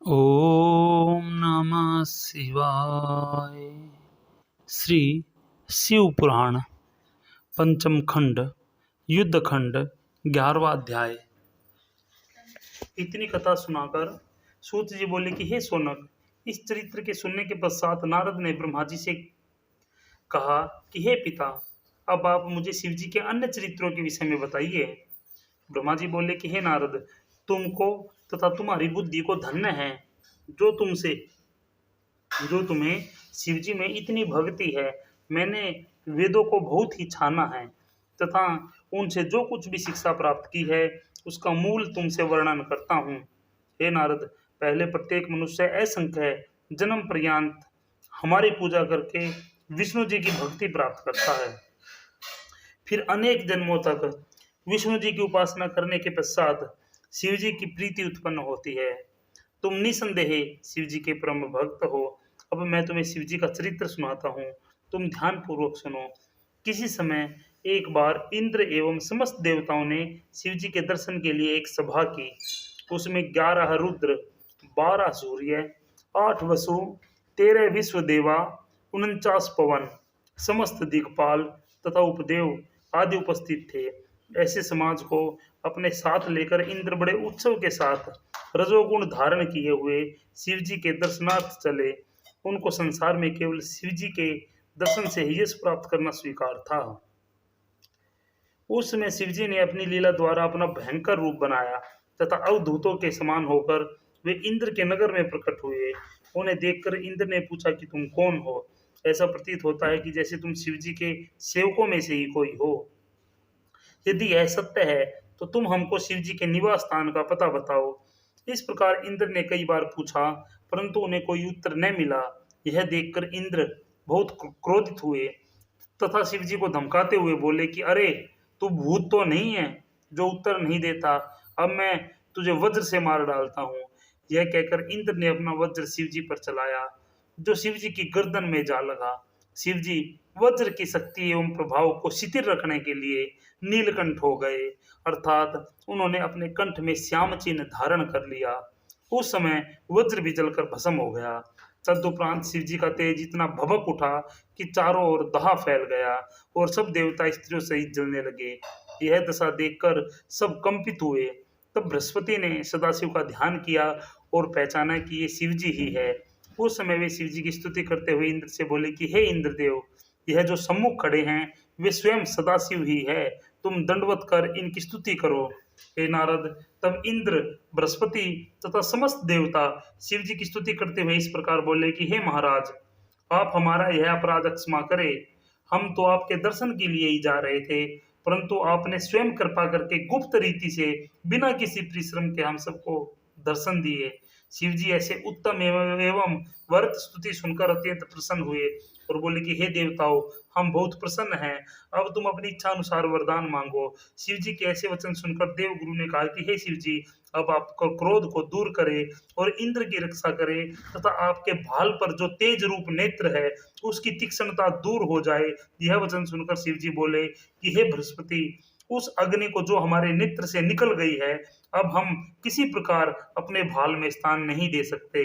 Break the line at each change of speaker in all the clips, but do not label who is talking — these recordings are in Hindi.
ओम नमः शिवाय। श्री शिव पुराण पंचम खंड युद्ध खंड 11वां अध्याय। इतनी कथा सुनाकर सूत जी बोले कि हे सोनक, इस चरित्र के सुनने के पश्चात नारद ने ब्रह्मा जी से कहा कि हे पिता, अब आप मुझे शिव जी के अन्य चरित्रों के विषय में बताइए। ब्रह्मा जी बोले कि हे नारद, तुमको तथा तुम्हारी बुद्धि को धन्य है जो तुमसे जो तुम्हें शिव जी में इतनी भक्ति है। मैंने वेदों को बहुत ही छाना है तथा उनसे जो कुछ भी शिक्षा प्राप्त की है उसका मूल तुमसे वर्णन करता हूँ। हे नारद, पहले प्रत्येक मनुष्य असंख्य जन्म पर्यंत हमारी पूजा करके विष्णु जी की भक्ति प्राप्त करता है। फिर अनेक जन्मों तक विष्णु जी की उपासना करने के पश्चात शिव जी की प्रीति उत्पन्न होती है। तुम निसंदेह शिव जी के परम भक्त हो। अब मैं तुम्हें शिव जी का चरित्र सुनाता हूँ, तुम ध्यान पूर्वक सुनो। किसी समय एक बार इंद्र एवं समस्त देवताओं ने शिव जी के दर्शन के लिए एक सभा की। उसमें 11 रुद्र, 12 सूर्य, 8 वसु, 13 विश्व देवा, 49 पवन, समस्त दिक्पाल तथा उपदेव आदि उपस्थित थे। ऐसे समाज को अपने साथ लेकर इंद्र बड़े उत्सव के साथ रजोगुण धारण किए हुए शिव जी के दर्शनार्थ चले। उनको संसार में केवल शिव जी के दर्शन से ही यश प्राप्त करना स्वीकार था। उस समय शिव जी ने अपनी लीला द्वारा अपना भयंकर रूप बनाया तथा अवधूतों के समान होकर वे इंद्र के नगर में प्रकट हुए। उन्हें देखकर इंद्र ने पूछा कि तुम कौन हो। ऐसा प्रतीत होता है कि जैसे तुम शिव जी के सेवकों में से ही कोई हो। यदि यह सत्य है तो तुम हमको शिव जी के निवास स्थान का पता बताओ। इस प्रकार इंद्र ने कई बार पूछा परंतु उन्हें कोई उत्तर न मिला। यह देखकर इंद्र बहुत क्रोधित हुए तथा शिव जी को धमकाते हुए बोले कि अरे, तू भूत तो नहीं है जो उत्तर नहीं देता। अब मैं तुझे वज्र से मार डालता हूँ। यह कहकर इंद्र ने अपना वज्र शिव जी पर चलाया जो शिव जी की गर्दन में जा लगा। शिव जी वज्र की शक्ति एवं प्रभाव को शिथिल रखने के लिए नीलकंठ हो गए, अर्थात उन्होंने अपने कंठ में श्याम चिन्ह धारण कर लिया। उस समय वज्र भी जलकर भस्म हो गया। तदुपरांत शिव जी का तेज इतना भभक उठा कि चारों ओर दहा फैल गया और सब देवता स्त्रियों सहित जलने लगे। यह दशा देखकर सब कंपित हुए। तब बृहस्पति ने सदाशिव का ध्यान किया और पहचाना कि ये शिव जी ही है। उस समय वे शिव जी की स्तुति करते हुए इंद्र से बोले कि हे इंद्रदेव, यह जो सम्मुख खड़े हैं वे स्वयं सदाशिव ही है। तुम दंडवत कर इनकी स्तुति करो। हे नारद, तब इंद्र, बृहस्पति तथा समस्त देवता शिव जी की स्तुति करते हुए इस प्रकार बोले कि हे महाराज, आप हमारा यह अपराध क्षमा करें। हम तो आपके दर्शन के लिए ही जा रहे थे परंतु आपने स्वयं कृपा करके गुप्त रीति से बिना किसी परिश्रम के हम सबको दर्शन दिए। शिव जी ऐसे उत्तम एवं वर्त स्तुति सुनकर अत्यंत प्रसन्न हुए और बोले कि हे देवताओं, हम बहुत प्रसन्न हैं। अब तुम अपनी इच्छा अनुसार वरदान मांगो। शिव जी के ऐसे वचन सुनकर देव गुरु ने कहा कि हे शिव जी, अब आपको क्रोध को दूर करे और इंद्र की रक्षा करे तथा आपके भाल पर जो तेज रूप नेत्र है उसकी तीक्ष्णता दूर हो जाए। यह वचन सुनकर शिव जी बोले कि हे बृहस्पति, उस अग्नि को जो हमारे नेत्र से निकल गई है अब हम किसी प्रकार अपने भाल में स्थान नहीं दे सकते।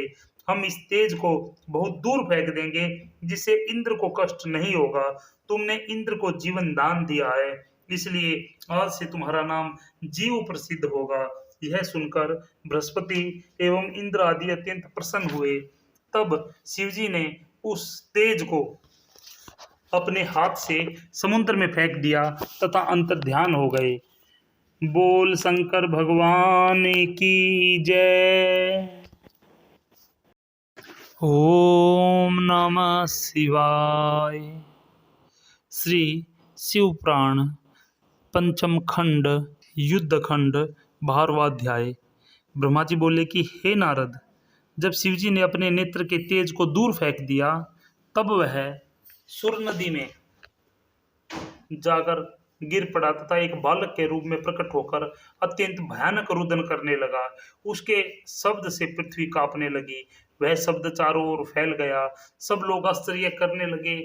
हम इस तेज को बहुत दूर फेंक देंगे जिससे इंद्र को कष्ट नहीं होगा। तुमने इंद्र को जीवन दान दिया है इसलिए आज से तुम्हारा नाम जीव प्रसिद्ध होगा। यह सुनकर बृहस्पति एवं इंद्र आदि अत्यंत प्रसन्न हुए। तब शिवजी ने उस तेज को अपने हाथ से समुद्र में फेंक दिया तथा अंतर्ध्यान हो गए। बोल शंकर भगवान की जय। ओम नमः शिवाय। श्री शिव पुराण पंचम खंड युद्ध खंड 12वां अध्याय। ब्रह्मा जी बोले कि हे नारद, जब शिवजी ने अपने नेत्र के तेज को दूर फेंक दिया तब वह सुर नदी में जाकर गिर पड़ा तथा एक बालक के रूप में प्रकट होकर अत्यंत भयानक रुदन करने लगा। उसके शब्द से पृथ्वी कांपने लगी। वह शब्द चारों ओर फैल गया। सब लोग आश्चर्य करने लगे।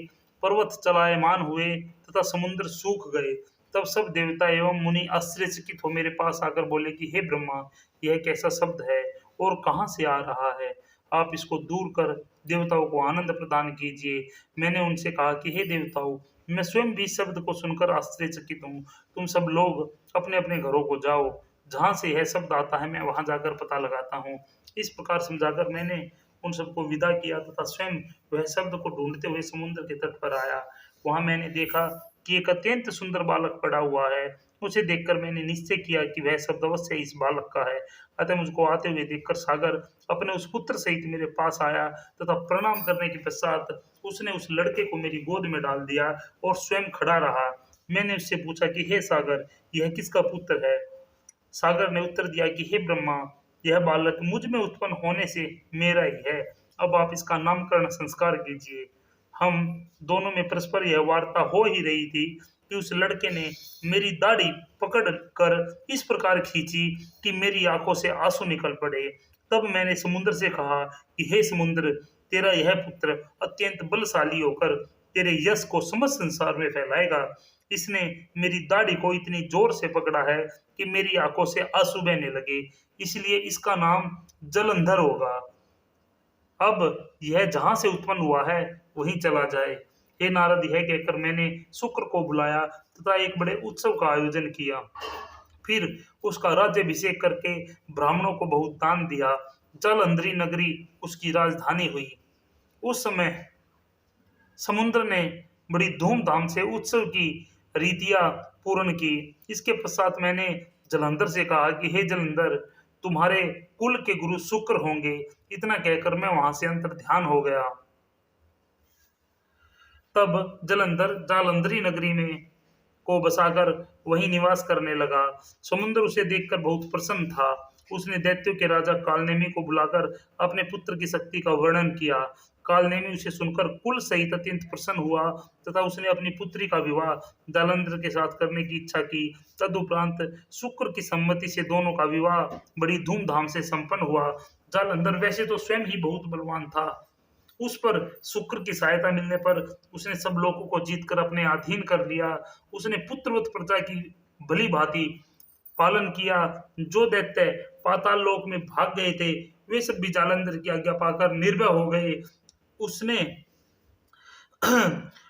पर्वत चलायमान हुए तथा समुद्र सूख गए। तब सब देवता एवं मुनि आश्चर्यचकित हो मेरे पास आकर बोले कि हे ब्रह्मा, यह कैसा शब्द है और कहाँ से आ रहा है? आप इसको दूर कर देवताओं को आनंद प्रदान कीजिए। मैंने उनसे कहा कि हे देवताओं, मैं स्वयं भी इस शब्द को सुनकर आश्चर्यचकित हूँ। तुम सब लोग अपने-अपने घरों को जाओ। जहाँ से यह शब्द आता है मैं वहाँ जाकर पता लगाता हूँ। इस प्रकार समझाकर मैंने उन सबको विदा किया तथा स्वयं वह शब्द को ढूँढते हुए समुद्र के तट पर आया। वहाँ मैंने देखा कि एक अत्यंत सुंदर बालक पड़ा हुआ है। उसे देखकर मैंने निश्चय किया कि वह शब्द अवश्य इस बालक का है। अतः मुझको आते हुए देखकर सागर अपने उस पुत्र सहित मेरे पास आया तथा प्रणाम करने के पश्चात उसने उस लड़के को मेरी गोद में डाल दिया और स्वयं खड़ा रहा। मैंने उससे पूछा कि हे सागर, यह किसका पुत्र है? सागर ने उत्तर दिया कि हे ब्रह्मा, यह बालक मुझ में उत्पन्न होने से मेरा ही है। अब आप इसका नामकरण संस्कार कीजिए। हम दोनों में परस्पर यह वार्ता हो ही रही थी कि उस लड़के ने मेरी दाढ़ी पकड़ कर इस प्रकार खींची कि मेरी आंखों से आंसू निकल पड़े। तब मैंने समुद्र से कहा कि हे समुद्र, तेरा यह पुत्र अत्यंत बलशाली होकर तेरे यश को समस्त संसार में फैलाएगा। इसने मेरी दाढ़ी को इतनी जोर से पकड़ा है कि मेरी आंखों से आंसू बहने लगे, इसलिए इसका नाम जलंधर होगा। अब यह जहां से उत्पन्न हुआ है वहीं चला जाए। हे नारद, यह कहकर मैंने शुक्र को बुलाया तथा एक बड़े उत्सव का आयोजन किया। फिर उसका राज्याभिषेक करके ब्राह्मणों को बहुत दान दिया। जलंधरी नगरी उसकी राजधानी हुई। उस समय समुद्र ने बड़ी धूमधाम से उत्सव की रीतियां पूर्ण की। इसके पश्चात मैंने जलंधर से कहा कि हे जलंधर, तुम्हारे कुल के गुरु शुक्र होंगे। इतना कहकर मैं वहां से अंतर ध्यान हो गया। तब जलंधर जालंधरी नगरी में को बसाकर वहीं निवास करने लगा। समुद्र उसे देखकर बहुत प्रसन्न था। उसने दैत्यों के राजा कालनेमी को बुलाकर अपने पुत्र की शक्ति का वर्णन किया। कालनेमी उसे सुनकर कुल सहित अत्यंत प्रसन्न हुआ तथा उसने अपनी पुत्री का विवाह जालंधर के साथ करने की इच्छा की। तदुपरांत शुक्र की सम्मति से दोनों का विवाह बड़ी धूमधाम से संपन्न हुआ। जालंधर वैसे तो स्वयं ही बहुत बलवान था। उस पर शुक्र की सहायता मिलने पर उसने सब लोगों को जीतकर अपने अधीन कर लिया। उसने पुत्रवत प्रजा की भली भांति पालन किया। जो दैत्य पाताल लोक में भाग गए थे वे सब भी जालंधर की आज्ञा पाकर निर्भय हो गए। उसने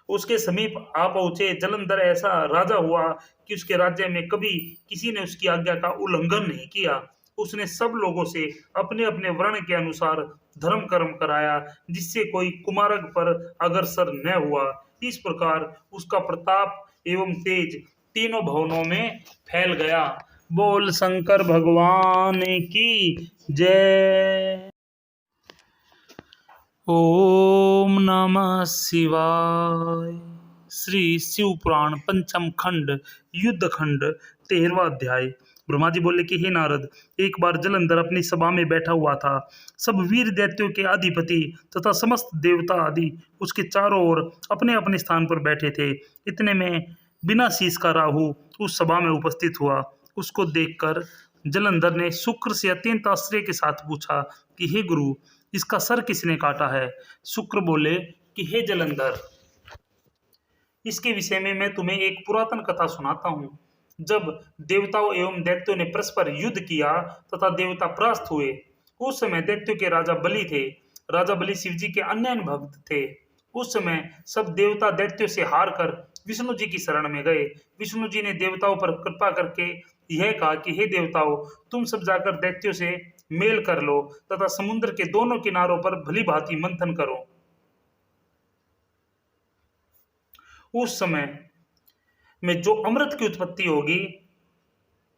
उसके समीप आ पहुंचे जलंधर ऐसा राजा हुआ कि उसके राज्य में कभी किसी ने उसकी आज्ञा का उल्लंघन नहीं किया। उसने सब लोगों से अपने अपने वर्ण के अनुसार धर्म कर्म कराया, जिससे कोई कुमार्ग पर अग्रसर न हुआ। इस प्रकार उसका प्रताप एवं तेज तीनों भवनों में फैल गया। बोल शंकर भगवान की जय। ओम नमः शिवाय। श्री शिव पुराण पंचम खंड युद्ध खंड 13वां अध्याय। ब्रह्मा जी बोले कि हे नारद, एक बार जलंधर अपनी सभा में बैठा हुआ था। सब वीर दैत्यों के अधिपति तथा समस्त देवता आदि उसके चारों ओर अपने अपने स्थान पर बैठे थे। इतने में बिना शीश का राहु उस सभा में उपस्थित हुआ। उसको देखकर जलंधर ने शुक्र से अत्यंत आश्चर्य के साथ पूछा कि हे गुरु, इसका सर किसने काटा है? शुक्र बोले कि हे जलंधर, इसके विषय में मैं तुम्हें एक पुरातन कथा सुनाता हूँ। जब देवताओं एवं दैत्यों ने परस्पर युद्ध किया तथा देवता परास्त हुए, उस समय दैत्यों के राजा बलि थे। राजा बलि शिव जी के अन्य भक्त थे। उस समय सब देवता दैत्यों से हार कर विष्णु जी की शरण में गए। विष्णु जी ने देवताओं पर कृपा करके यह कहा कि हे देवताओं, तुम सब जाकर दैत्यों से मेल कर लो तथा समुद्र के दोनों किनारों पर भली भांति मंथन करो। उस समय में जो अमृत की उत्पत्ति होगी,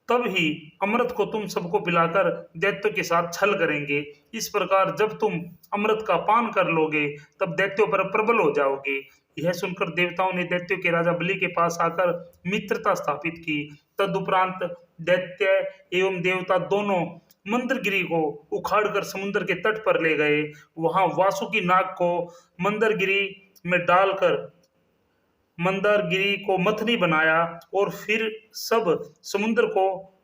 तब ही अमृत को तुम सबको पिलाकर दैत्यों के साथ छल करेंगे। इस प्रकार जब तुम अमृत का पान कर लोगे तब दैत्यों पर प्रबल हो जाओगे। यह सुनकर देवताओं ने दैत्यों के राजा बलि के पास आकर मित्रता स्थापित की। तदुपरांत दैत्य एवं देवता दोनों मंदरगिरी को उखाड़कर समुद्र के तट पर ले गए। वहां वासुकी नाग को मंदरगिरी में डालकर मंदारगिरी को मथनी बनाया और फिर सब समुद्र को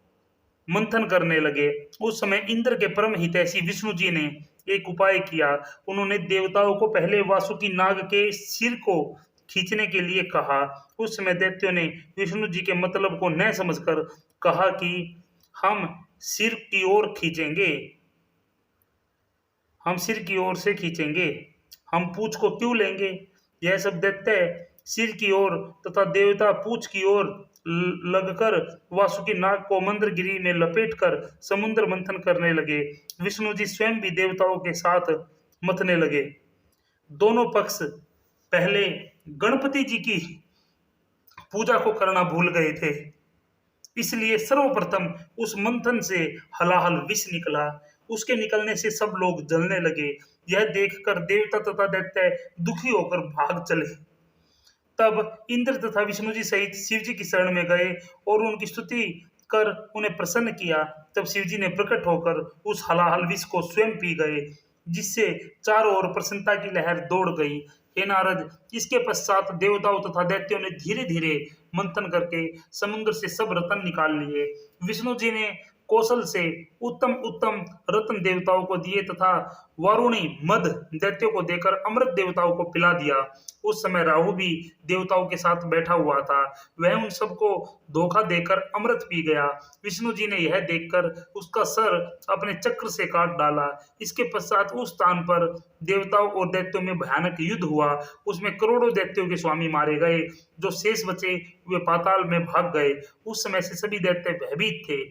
मंथन करने लगे। उस समय इंद्र के परम हितैषी विष्णु जी ने एक उपाय किया। उन्होंने देवताओं को पहले वासुकी नाग के सिर को खींचने के लिए कहा। उस समय दैत्यों ने विष्णु जी के मतलब को न समझकर कहा कि हम सिर की ओर खींचेंगे। हम सिर की ओर से खींचेंगे, हम पूंछ को क्यों लेंगे। यह सब दैत्य सिर की ओर तथा देवता पूंछ की ओर लगकर वासुकी नाग को मंदरगिरी में लपेटकर समुद्र मंथन करने लगे। विष्णु जी स्वयं भी देवताओं के साथ मथने लगे। दोनों पक्ष पहले गणपति जी की पूजा को करना भूल गए थे, इसलिए सर्वप्रथम उस मंथन से हलाहल विष निकला। उसके निकलने से सब लोग जलने लगे। यह देखकर देवता तथा दैत्य दुखी होकर भाग चले। तब इंद्र तथा विष्णु जी सहित शिव जी की शरण में गए और उनकी स्तुति कर उन्हें प्रसन्न किया। तब शिव जी ने प्रकट होकर उस हलाहल विष को स्वयं पी गए, जिससे चारों ओर प्रसन्नता की लहर दौड़ गई। हे नारद, इसके पश्चात देवताओं तथा दैत्यों ने धीरे धीरे मंथन करके समुद्र से सब रत्न निकाल लिए। विष्णु जी ने कौशल से उत्तम उत्तम रत्न देवताओं को दिए तथा वारुणी मद दैत्यों को देकर अमृत देवताओं को पिला दिया। उस समय राहु भी देवताओं के साथ बैठा हुआ था, वह उन सबको धोखा देकर अमृत पी गया। विष्णु जी ने यह देखकर उसका सर अपने चक्र से काट डाला। इसके पश्चात उस स्थान पर देवताओं और दैत्यों में भयानक युद्ध हुआ। उसमें करोड़ों दैत्यों के स्वामी मारे गए, जो शेष बचे वे पाताल में भाग गए। उस समय से सभी दैत्य भयभीत थे,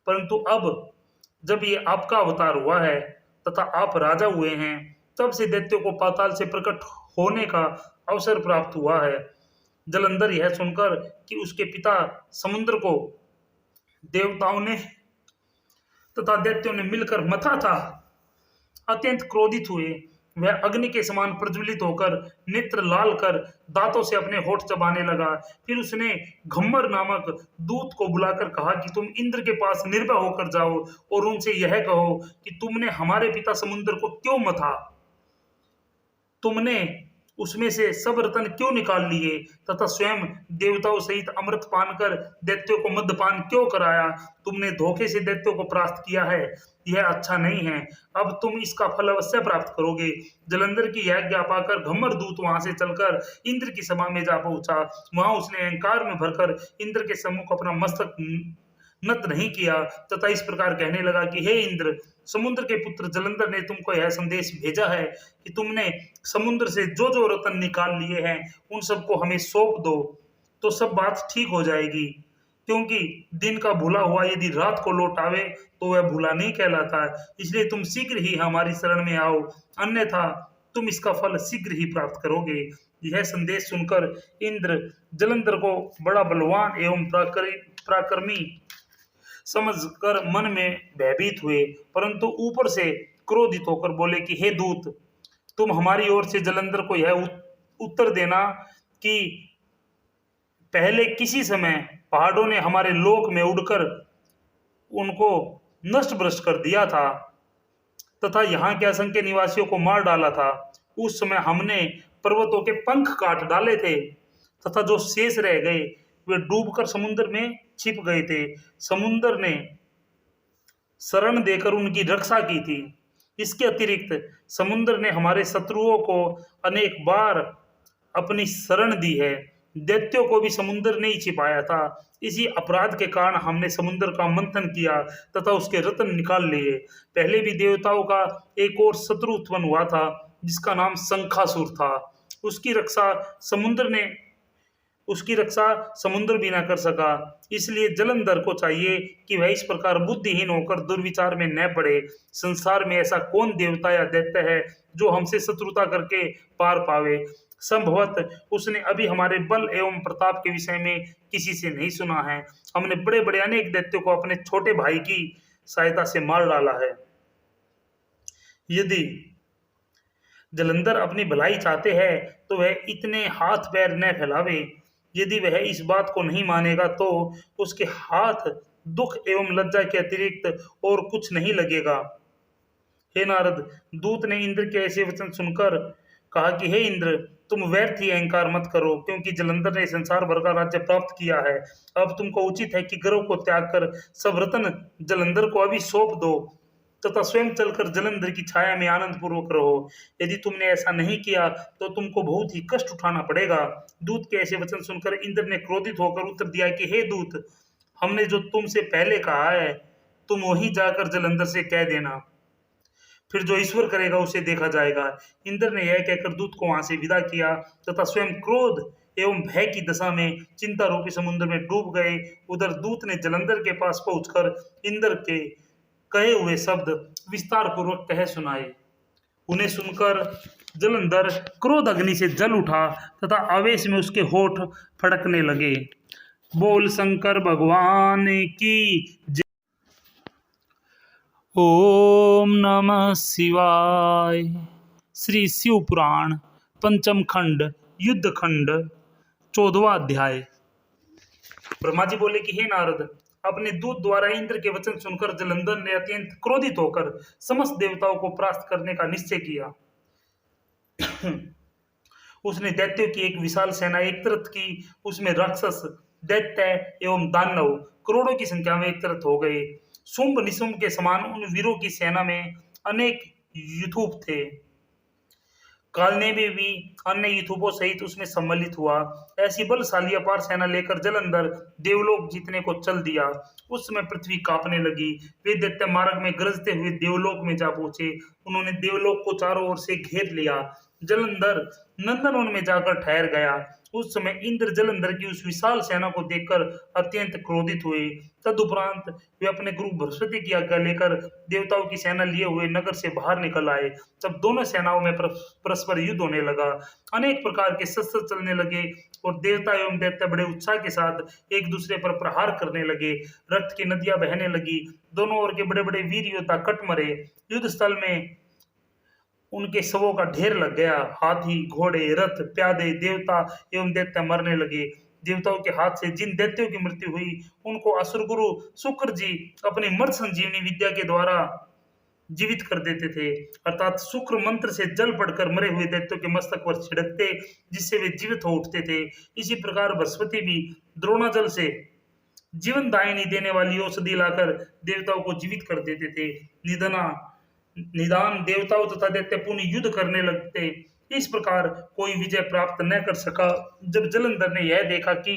परंतु अब जब ये आपका अवतार हुआ है तथा आप राजा हुए हैं, तब से दैत्यों को पाताल से प्रकट होने का अवसर प्राप्त हुआ है। जलंधर यह सुनकर कि उसके पिता समुद्र को देवताओं ने तथा दैत्यों ने मिलकर मथा था, अत्यंत क्रोधित हुए। वह अग्नि के समान प्रज्वलित होकर नेत्र लाल कर दांतों से अपने होठ चबाने लगा। फिर उसने घम्मर नामक दूत को बुलाकर कहा कि तुम इंद्र के पास निर्भय होकर जाओ और उनसे यह कहो कि तुमने हमारे पिता समुद्र को क्यों मथा, तुमने उसमें से सब रत्न क्यों निकाल लिए तथा स्वयं देवताओं सहित अमृत पान कर दैत्यों को मद्यपान क्यों कराया। तुमने धोखे से दैत्यों को परास्त किया है, यह अच्छा नहीं है। अब तुम इसका फल अवश्य प्राप्त करोगे। जलंधर की यह आज्ञा पाकर घम्मर दूत वहां से चलकर इंद्र की सभा में जा पहुंचा। वहां उसने अहंकार में भरकर इंद्र के सम्मुख अपना मस्तक नत नहीं किया तथा इस प्रकार कहने लगा कि हे इंद्र, समुद्र के पुत्र जलंधर ने तुमको यह संदेश भेजा है कि तुमने समुद्र से जो जो रत्न निकाल लिए हैं उन सबको हमें सौंप दो, तो सब बात ठीक हो जाएगी। क्योंकि दिन का भूला हुआ यदि रात को लौट आवे तो वह भूला नहीं कहलाता। इसलिए तुम शीघ्र ही हमारी शरण में आओ, अन्यथा तुम इसका फल शीघ्र ही प्राप्त करोगे। यह संदेश सुनकर इंद्र जलंधर को बड़ा बलवान एवं पराक्रमी समझकर मन में भयभीत हुए, परंतु ऊपर से क्रोधित होकर बोले कि हे दूत, तुम हमारी ओर से जलंधर को यह उत्तर देना कि पहले किसी समय पहाड़ों ने हमारे लोक में उड़कर उनको नष्ट भ्रष्ट कर दिया था तथा यहाँ के असंख्य निवासियों को मार डाला था। उस समय हमने पर्वतों के पंख काट डाले थे तथा जो शेष रह गए वे डूबकर समुद्र में छिप गए थे। समुद्र ने शरण देकर उनकी रक्षा की थी। इसके अतिरिक्त समुद्र ने हमारे शत्रुओं को अनेक बार अपनी शरण दी है। दैत्यों को भी समुद्र ने ही छिपाया था। इसी अपराध के कारण हमने समुद्र का मंथन किया तथा उसके रत्न निकाल लिए। पहले भी देवताओं का एक और शत्रु उत्पन्न हुआ था जिसका नाम शंखासुर था। उसकी रक्षा समुद्र भी न कर सका। इसलिए जलंधर को चाहिए कि वह इस प्रकार बुद्धिहीन होकर दुर्विचार में न पड़े। संसार में ऐसा कौन देवता या दैत्य है जो हमसे शत्रुता करके पार पावे। संभवत उसने अभी हमारे बल एवं प्रताप के विषय में किसी से नहीं सुना है। हमने बड़े बड़े अनेक दैत्यों को अपने छोटे भाई की सहायता से मार डाला है। यदि जलंधर अपनी भलाई चाहते हैं तो वह इतने हाथ पैर न फैलावे। यदि वह इस बात को नहीं मानेगा तो उसके हाथ दुख एवं लज्जा के अतिरिक्त और कुछ नहीं लगेगा। हे नारद, दूत ने इंद्र के ऐसे वचन सुनकर कहा कि हे इंद्र, तुम व्यर्थ ही अहंकार मत करो, क्योंकि जलंधर ने संसार भर का राज्य प्राप्त किया है। अब तुमको उचित है कि गर्व को त्याग कर सब रत्न जलंधर को अभी सौंप दो तथा स्वयं चलकर जलंधर की छाया में आनंद पूर्वक रहो। यदि तुमने ऐसा नहीं किया तो तुमको बहुत ही कष्ट उठाना पड़ेगा। दूत के ऐसे वचन सुनकर इंद्र ने क्रोधित होकर उत्तर दिया कि हे दूत, हमने जो तुमसे पहले कहा है तुम वहीं जाकर जलंधर से कह देना। फिर जो ईश्वर करेगा उसे देखा जाएगा। इंद्र ने यह कहकर दूत को वहां से विदा किया तथा स्वयं क्रोध एवं भय की दशा में चिंता रूपी समुद्र में डूब गए। उधर दूत ने जलंधर के पास पहुंचकर इंद्र के कहे हुए शब्द विस्तार पूर्वक कह सुनाए। उन्हें सुनकर जलंधर क्रोध अग्नि से जल उठा तथा आवेश में उसके होठ फड़कने लगे। बोल शंकर भगवान की जय। ओम नमः शिवाय। श्री शिव पुराण पंचम खंड युद्ध खंड 14वां अध्याय। ब्रह्मा जी बोले कि हे नारद, अपने दूत द्वारा इंद्र के वचन सुनकर जलंधर ने अत्यंत क्रोधित होकर समस्त देवताओं को परास्त करने का निश्चय किया। उसने दैत्यों की एक विशाल सेना एकत्रित की। उसमें राक्षस, दैत्य एवं दानव करोड़ों की संख्या में एकत्रित हो गए। शुंभ निशुंभ के समान उन वीरों की सेना में अनेक यूथुप थे। कालने में भी अन्य यूथुपों सहित उसमें सम्मिलित हुआ। ऐसी बलशाली अपार सेना लेकर जलंधर देवलोक जीतने को चल दिया। उस समय पृथ्वी कांपने लगी। वे दैत्य मार्ग में गरजते हुए देवलोक में जा पहुंचे। उन्होंने देवलोक को चारों ओर से घेर लिया। जलंधर नंदनवन में जाकर ठहर गया। उस समय इंद्र जलंधर की उस विशाल सेना को देखकर अत्यंत क्रोधित हुए। तदुपरांत वे अपने गुरु बृहस्पति की आज्ञा लेकर देवताओं की सेना लिए हुए नगर से बाहर निकल आए। तब दोनों सेनाओं में परस्पर युद्ध होने लगा। अनेक प्रकार के शस्त्र चलने लगे और देवता एवं दैत्य बड़े उत्साह के साथ एक दूसरे पर प्रहार करने लगे। रक्त की नदियां बहने लगी। दोनों ओर के बड़े बड़े वीर योद्धा कट मरे। युद्ध स्थल में उनके शवों का ढेर लग गया। हाथी, घोड़े, रथ, प्यादे, देवता एवं दैत्य मरने लगे। देवताओं के हाथ से जिन दैत्यों की मृत्यु हुई उनको असुर गुरु शुक्र जी अपनी मर्द संजीवनी विद्या के द्वारा जीवित कर देते थे। अर्थात शुक्र मंत्र से जल पड़कर मरे हुए दैत्यों के मस्तक पर छिड़कते, जिससे वे जीवित हो उठते थे। इसी प्रकार बृहस्पति भी द्रोणाजल से जीवन दायिनी देने वाली औषधि लाकर देवताओं को जीवित कर देते थे। निदान देवताओं तथा दैत्य पुनः युद्ध करने लगते। इस प्रकार कोई विजय प्राप्त न कर सका। जब जलंधर ने यह देखा कि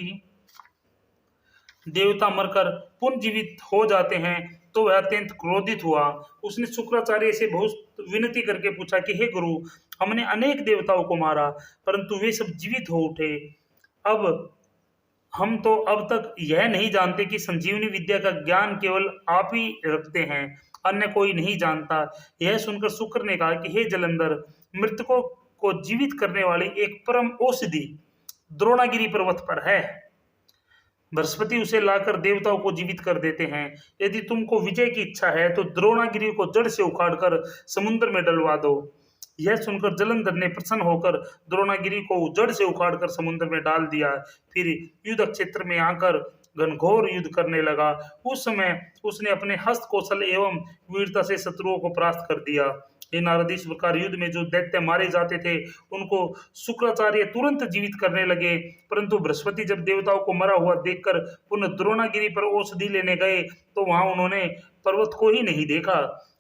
देवता मरकर पुनर्जीवित हो जाते हैं तो वह अत्यंत क्रोधित हुआ। उसने शुक्राचार्य से बहुत विनती करके पूछा कि हे गुरु, हमने अनेक देवताओं को मारा परंतु वे सब जीवित हो उठे। अब हम तो अब तक यह नहीं जानते कि संजीवनी विद्या का ज्ञान केवल आप ही रखते हैं, अन्य कोई नहीं जानता। यह सुनकर शुक्र ने कहा कि हे जलंधर, मृतकों को जीवित करने वाली एक परम औषधि द्रोणागिरी पर्वत पर है। बृहस्पति उसे लाकर देवताओं को जीवित कर देते हैं। यदि तुमको विजय की इच्छा है तो द्रोणागिरी को जड़ से उखाड़कर समुद्र में डलवा दो। यह सुनकर जलंधर ने प्रसन्न होकर द्रोणागिरी को जड़ से उखाड़कर समुद्र में डाल दिया। फिर युद्ध क्षेत्र में आकर घनघोर युद्ध करने लगा। उस समय उसने अपने हस्त कौशल एवं वीरता से शत्रुओं को परास्त कर दिया। हे नारद, इस प्रकार युद्ध में जो दैत्य मारे जाते थे उनको शुक्राचार्य तुरंत जीवित करने लगे। परंतु बृहस्पति जब देवताओं को मरा हुआ देखकर पुनः द्रोणागिरी पर औषधि लेने गए तो वहां उन्होंने पर्वत को ही नहीं देखा।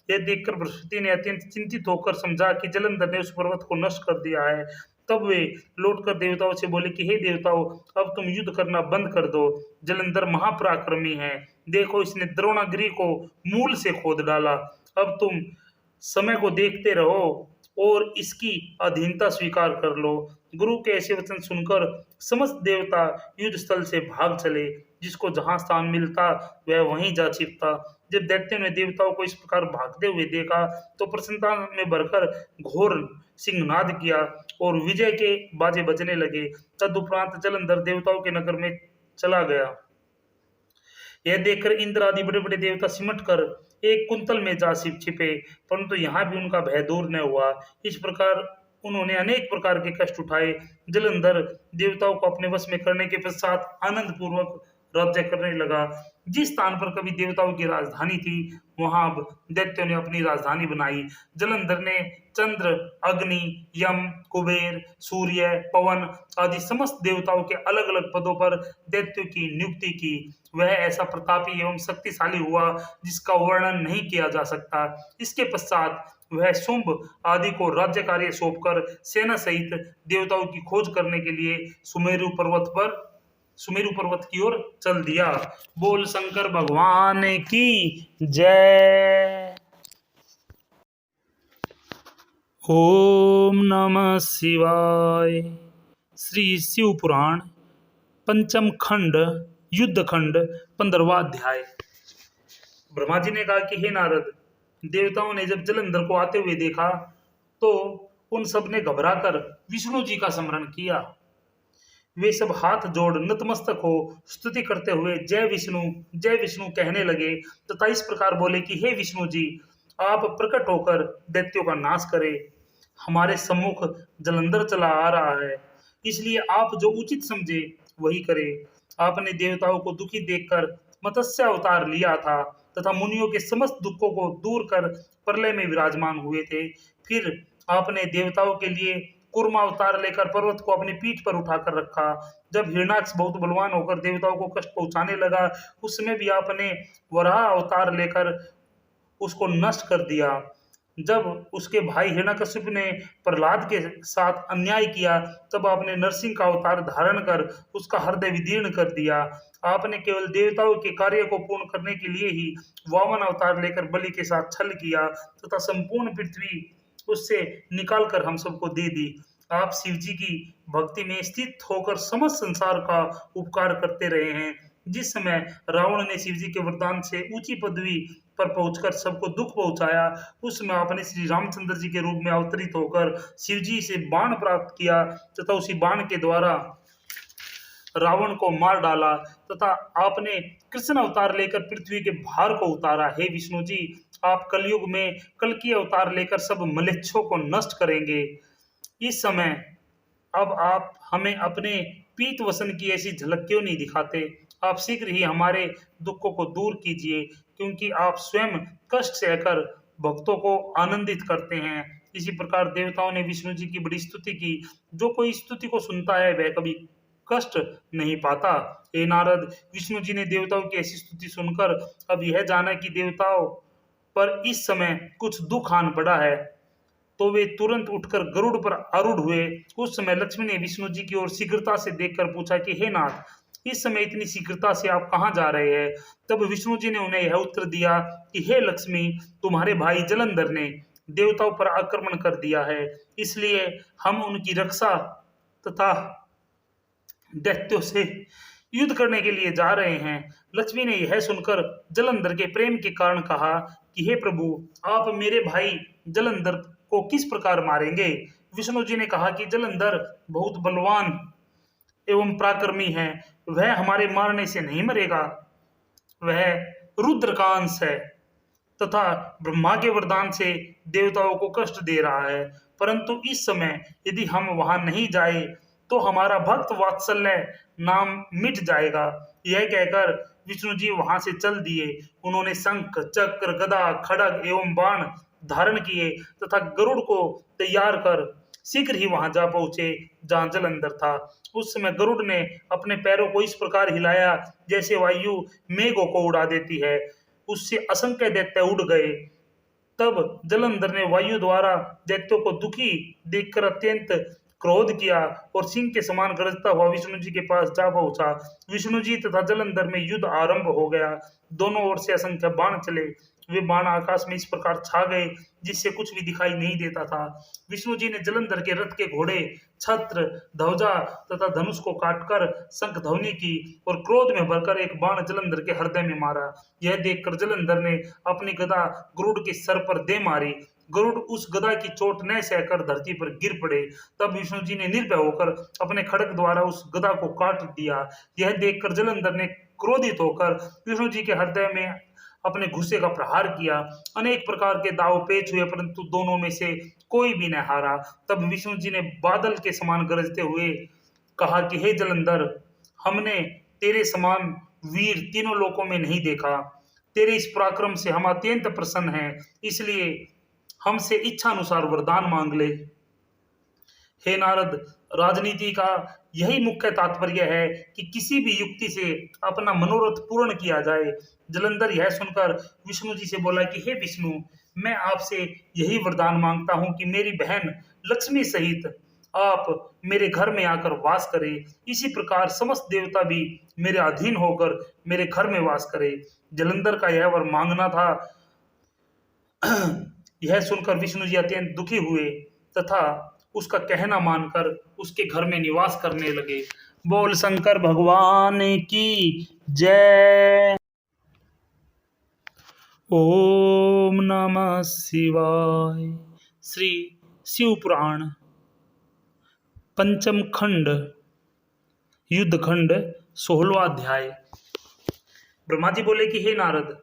यह देखकर बृहस्पति ने अत्यंत चिंतित होकर समझा कि जलंधर ने उस पर्वत को नष्ट कर दिया है। तब वे लौटकर देवताओं से बोले कि हे देवताओं, अब तुम युद्ध करना बंद कर दो। जलंधर महापराक्रमी है, देखो इसने द्रोणागिरी को मूल से खोद डाला। अब तुम समय को देखते रहो और इसकी अधीनता स्वीकार कर लो। गुरु के ऐसे वचन सुनकर समस्त देवता युद्ध स्थल से भाग चले। जिसको जहां स्थान मिलता वह वहीं जा छिपता। जब दैत्यों ने देवताओं को इस प्रकार भागते हुए देखा तो प्रसन्नता में भरकर घोर सिंहनाद किया और विजय के बाजे बजने लगे। तदुपरांत जलंधर देवताओं के नगर में चला गया। यह देखकर इंद्र आदि बड़े बड़े देवता सिमट कर एक कुंतल में जा छिपे, परंतु यहाँ भी उनका भय दूर न हुआ। इस प्रकार उन्होंने अनेक प्रकार के कष्ट उठाए। जलंधर देवताओं को अपने वश में करने के पश्चात आनंद पूर्वक राज्य करने लगा। जिस स्थान पर कभी देवताओं की राजधानी थी वहां अब दैत्यों ने अपनी राजधानी बनाई। जलंधर ने चंद्र, अग्नि, यम, कुबेर, सूर्य, पवन आदि समस्त देवताओं के अलग अलग पदों पर दैत्यों की नियुक्ति की। वह ऐसा प्रतापी एवं शक्तिशाली हुआ जिसका वर्णन नहीं किया जा सकता। इसके पश्चात वह शुंभ आदि को राज्य कार्य सौंपकर सेना सहित देवताओं की खोज करने के लिए सुमेरु पर्वत की ओर चल दिया। बोल शंकर भगवान की जय। ओम नमः शिवाय। श्री शिव पुराण पंचम खंड युद्ध खंड 15वां अध्याय। ब्रह्मा जी ने कहा कि हे नारद, देवताओं ने जब जलंधर को आते हुए देखा तो उन सब ने घबराकर विष्णु जी का स्मरण किया। वे सब हाथ जोड़ नतमस्तक हो स्तुति करते हुए जय विष्णु कहने लगे तथा इस प्रकार बोले कि हे विष्णु जी, आप प्रकट होकर दैत्यों का नाश करें। हमारे सम्मुख जलंधर चला आ रहा है, इसलिए आप जो उचित समझे वही करें। आपने देवताओं को दुखी देखकर मत्स्य अवतार लिया था तथा मुनियों के समस्त दुखों को दूर कर प्रलय में विराजमान हुए थे। फिर आपने देवताओं के लिए कूर्मा अवतार लेकर पर्वत को अपनी पीठ पर उठाकर रखा। जब हिरणाक्ष बहुत बलवान होकर देवताओं को कष्ट पहुंचाने लगा, उस समय भी आपने वराह अवतार लेकर उसको नष्ट कर दिया। जब उसके भाई हिरण्यकशिप ने प्रहलाद के साथ अन्याय किया, तब आपने नरसिंह का अवतार धारण कर उसका हृदय विदीर्ण कर दिया। आपने केवल देवताओं के कार्य को पूर्ण करने के लिए ही वामन अवतार लेकर बलि के साथ छल किया तथा संपूर्ण पृथ्वी उससे निकाल कर हम सबको दे दी। आप शिव जी की भक्ति में स्थित होकर समस्त संसार का उपकार करते रहे हैं। जिस समय रावण ने शिव जी के वरदान से ऊंची पदवी पर पहुंचकर सबको दुख पहुंचाया, उस समय आपने श्री रामचंद्र जी के रूप में अवतरित होकर शिव जी से बाण प्राप्त किया तथा उसी बाण के द्वारा रावण को मार डाला तथा आपने कृष्ण अवतार लेकर पृथ्वी के भार को उतारा। हे विष्णु जी, आप कलयुग में कल्कि अवतार लेकर सब मलेच्छों को नष्ट करेंगे। इस समय अब आप हमें अपने पीत वसन की ऐसी झलक क्यों नहीं दिखाते? आप शीघ्र ही हमारे दुखों को दूर कीजिए, क्योंकि आप स्वयं कष्ट सहकर भक्तों को आनंदित करते हैं। इसी प्रकार देवताओं ने विष्णु जी की बड़ी स्तुति की। जो कोई स्तुति को सुनता है वह कभी कष्ट नहीं पाता। हे नारद, विष्णु जी ने देवताओं की ऐसी स्तुति सुनकर अब यह जाना कि देवताओं पर इस समय कुछ दुख आन पड़ा है, तो वे तुरंत उठकर गरुड़ पर आरूढ़ हुए। उस समय लक्ष्मी ने विष्णु जी की ओर शीघ्रता से देखकर पूछा कि हे नाथ, इस समय इतनी शीघ्रता से आप कहाँ जा रहे हैं? तब विष्णु जी ने उन्हें यह उत्तर दिया कि हे लक्ष्मी, तुम्हारे भाई जलंधर ने देवताओं पर आक्रमण कर दिया है, इसलिए हम उनकी रक्षा तथा दैत्यों से युद्ध करने के लिए जा रहे हैं। लक्ष्मी ने यह सुनकर जलंधर के प्रेम के कारण कहा कि हे प्रभु, आप मेरे भाई जलंधर को किस प्रकार मारेंगे? विष्णु जी ने कहा कि जलंधर बहुत बलवान एवं पराक्रमी है, वह हमारे मारने से नहीं मरेगा। वह रुद्र का अंश है तथा ब्रह्मा के वरदान से देवताओं को कष्ट दे रहा है, परंतु इस समय यदि हम वहां नहीं जाए तो हमारा भक्त वात्सल्य नाम मिट जाएगा। यह कहकर विष्णु जी वहां से चल दिए। उन्होंने शंख, चक्र, गदा, खड़ग एवं बाण धारण किए तथा गरुड़ को तैयार कर शीघ्र ही वहां जा पहुंचे जहां जलंधर था। उस समय गरुड़ ने अपने पैरों को इस प्रकार हिलाया जैसे वायु मेघों को उड़ा देती है। उससे असंख्य दैत्य उड़ गए। तब जलंधर ने वायु द्वारा दैत्यों को दुखी देखकर अत्यंत क्रोध किया और सिंह के समान गरजता हुआ विष्णु जी के पास जा पहुंचा। विष्णु जी तथा जलंधर में युद्ध आरंभ हो गया। दोनों ओर से असंख्य बाण चले। वे बाण आकाश में इस प्रकार छा गए जिससे कुछ भी दिखाई नहीं देता था। विष्णु जी ने जलंधर के रथ के घोड़े, छत्र, ध्वजा तथा धनुष को काटकर शंख ध्वनि की और क्रोध में भरकर एक बाण जलंधर के हृदय में मारा। यह देखकर जलंधर ने अपनी गदा गरुड़ के सर पर दे मारी। गरुड़ उस गदा की चोट न सहकर धरती पर गिर पड़े। तब विष्णु जी ने निर्भय होकर अपने खड्ग द्वारा उस गदा को काट दिया। यह देखकर जलंधर ने क्रोधित होकर विष्णु जी के हृदय में अपने घुसे का प्रहार किया। अनेक प्रकार के दाव पेच हुए, परंतु दोनों में से कोई भी न हारा। तब विष्णु जी ने बादल के समान गरजते हुए कहा कि हे जलंधर, हमने तेरे समान वीर तीनों लोकों में नहीं देखा। तेरे इस पराक्रम से हम अत्यंत प्रसन्न हैं, इसलिए हमसे इच्छा अनुसार वरदान मांग ले। हे नारद, राजनीति का यही मुख्य तात्पर्य है कि किसी भी युक्ति से अपना मनोरथ पूर्ण किया जाए। जलंधर यह सुनकर विष्णु जी से बोला कि हे विष्णु, मैं आपसे यही वरदान मांगता हूं कि मेरी बहन लक्ष्मी सहित आप मेरे घर में आकर वास करें। इसी प्रकार समस्त देवता भी मेरे अधीन होकर मेरे घर में वास करें। जलंधर का यह वर मांगना था। यह सुनकर विष्णु जी अत्यंत दुखी हुए। तथा उसका कहना मानकर उसके घर में निवास करने लगे। बोल शंकर भगवान की जय। ओम नमः शिवाय। श्री शिव पुराण पंचम खंड युद्ध खंड 16वां अध्याय। ब्रह्मा जी बोले कि हे नारद,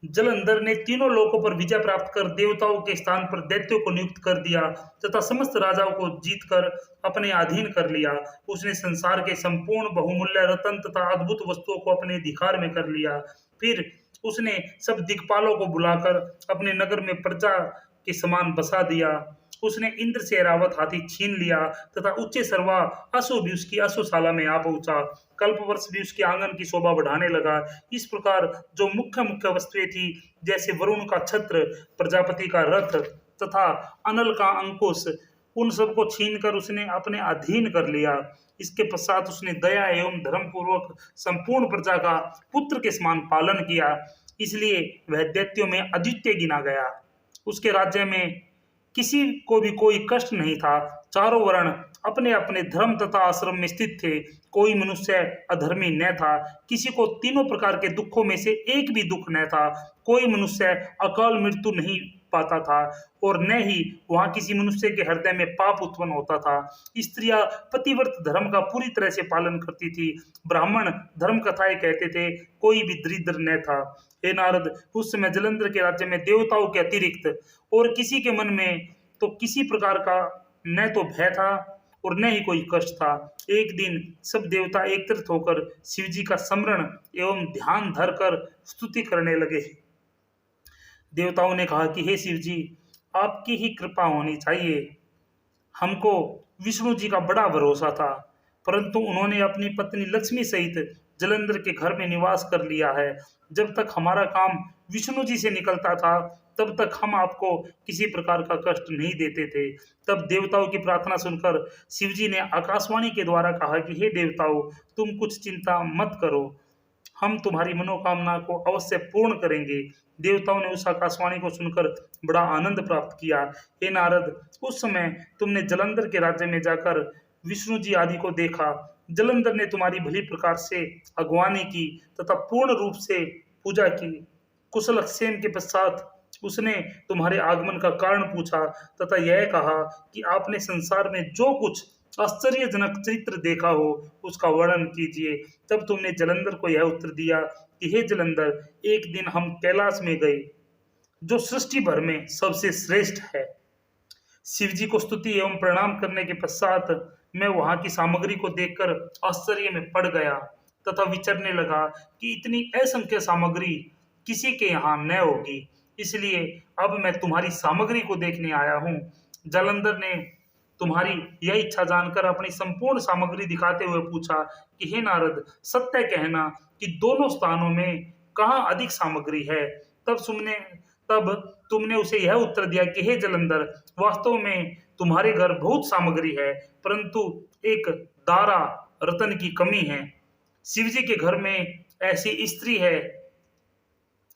जलंधर ने तीनों लोकों पर विजय प्राप्त कर देवताओं के स्थान पर दैत्यों को नियुक्त कर दिया तथा समस्त राजाओं को जीतकर अपने अधीन कर लिया। उसने संसार के संपूर्ण बहुमूल्य रत्न तथा अद्भुत वस्तुओं को अपने अधिकार में कर लिया। फिर उसने सब दिक्पालों को बुलाकर अपने नगर में प्रजा के समान बसा दिया। उसने इंद्र से ऐरावत हाथी छीन लिया तथा उच्च सर्वा अश्व भी उसकी अश्वशाला में आ पहुंचा। कल्पवर्ष भी उसके आंगन की शोभा बढ़ाने लगा। इस प्रकार जो मुख्य मुख्य वस्तुएं थी, जैसे वरुण का छत्र, प्रजापति का रथ तथा अनल का अंकुश, उन सबको छीनकर उसने अपने अधीन कर लिया। इसके पश्चात उसने दया एवं धर्म पूर्वक संपूर्ण प्रजा का पुत्र के समान पालन किया, इसलिए वह दैत्यों में अद्वितीय गिना गया। उसके राज्य में किसी को भी कोई कष्ट नहीं था। चारों वर्ण अपने अपने धर्म तथा आश्रम में स्थित थे। कोई मनुष्य अधर्मी न था। किसी को तीनों प्रकार के दुखों में से एक भी दुख न था। कोई मनुष्य अकाल मृत्यु नहीं पाता था और न ही वहां किसी मनुष्य के हृदय में पाप उत्पन्न होता था। स्त्रियां पतिव्रत धर्म का पूरी तरह से पालन करती थी। ब्राह्मण धर्म कथाएं कहते थे। कोई भी दरिद्र न था। हे नारद, उस समय जलंधर के राज्य में देवताओं के अतिरिक्त और किसी के मन में तो किसी प्रकार का न तो भय था और न ही कोई कष्ट था। एक दिन सब देवता एकत्रित होकर शिव जी का स्मरण एवं ध्यान धर कर स्तुति करने लगे। देवताओं ने कहा कि हे शिव जी, आपकी ही कृपा होनी चाहिए। हमको विष्णु जी का बड़ा भरोसा था, परंतु उन्होंने अपनी पत्नी लक्ष्मी सहित जलंधर के घर में निवास कर लिया है। जब तक हमारा काम विष्णु जी से निकलता था, तब तक हम आपको किसी प्रकार का कष्ट नहीं देते थे। तब देवताओं की प्रार्थना सुनकर शिव जी ने आकाशवाणी के द्वारा कहा कि हे देवताओं, तुम कुछ चिंता मत करो, हम तुम्हारी मनोकामना को अवश्य पूर्ण करेंगे। देवताओं ने उस आकाशवाणी को सुनकर बड़ा आनंद प्राप्त किया। हे नारद, उस समय तुमने जलंधर के राज्य में जाकर विष्णु जी आदि को देखा। जलंधर ने तुम्हारी भली प्रकार से अगवानी की तथा पूर्ण रूप से पूजा की। कुशलक्षेम के पश्चात उसने तुम्हारे आगमन का कारण पूछा तथा यह कहा कि आपने संसार में जो कुछ आश्चर्यजनक चरित्र देखा हो उसका वर्णन कीजिए। तब तुमने जलंधर को यह उत्तर दिया कि हे जलंधर, एक दिन हम कैलाश में गए, जो सृष्टि भर में सबसे श्रेष्ठ है। शिव जी को स्तुति एवं प्रणाम करने के पश्चात मैं वहां की सामग्री को देखकर आश्चर्य में पड़ गया तथा विचरने लगा कि इतनी असंख्य सामग्री किसी के यहाँ न होगी। इसलिए अब मैं तुम्हारी सामग्री को देखने आया हूँ। जलंधर ने तुम्हारी यह इच्छा जानकर अपनी संपूर्ण सामग्री दिखाते हुए पूछा कि हे नारद, सत्य कहना कि दोनों स्थानों में कहाँ अधिक सामग्री है। तब तुमने उसे यह उत्तर दिया कि हे जलंधर, वास्तव में तुम्हारे घर बहुत सामग्री है, परंतु एक दारा रतन की कमी है। शिव जी के घर में ऐसी स्त्री है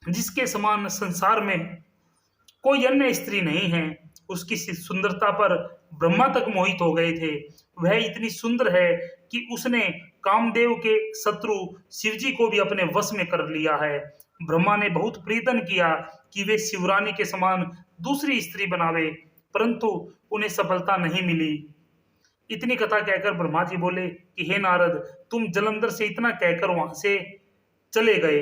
जिसके समान संसार में कोई अन्य स्त्री नहीं है। उसकी सुंदरता पर ब्रह्मा तक मोहित हो गए थे। वह इतनी सुंदर है कि उसने कामदेव के शत्रु शिवजी को भी अपने वश में कर लिया है। ब्रह्मा ने बहुत प्रयत्न किया कि वे शिवरानी के समान दूसरी स्त्री बनावे, परंतु उन्हें सफलता नहीं मिली। इतनी कथा कहकर ब्रह्मा जी बोले कि हे नारद, तुम जलंधर से इतना कहकर वहां से चले गए।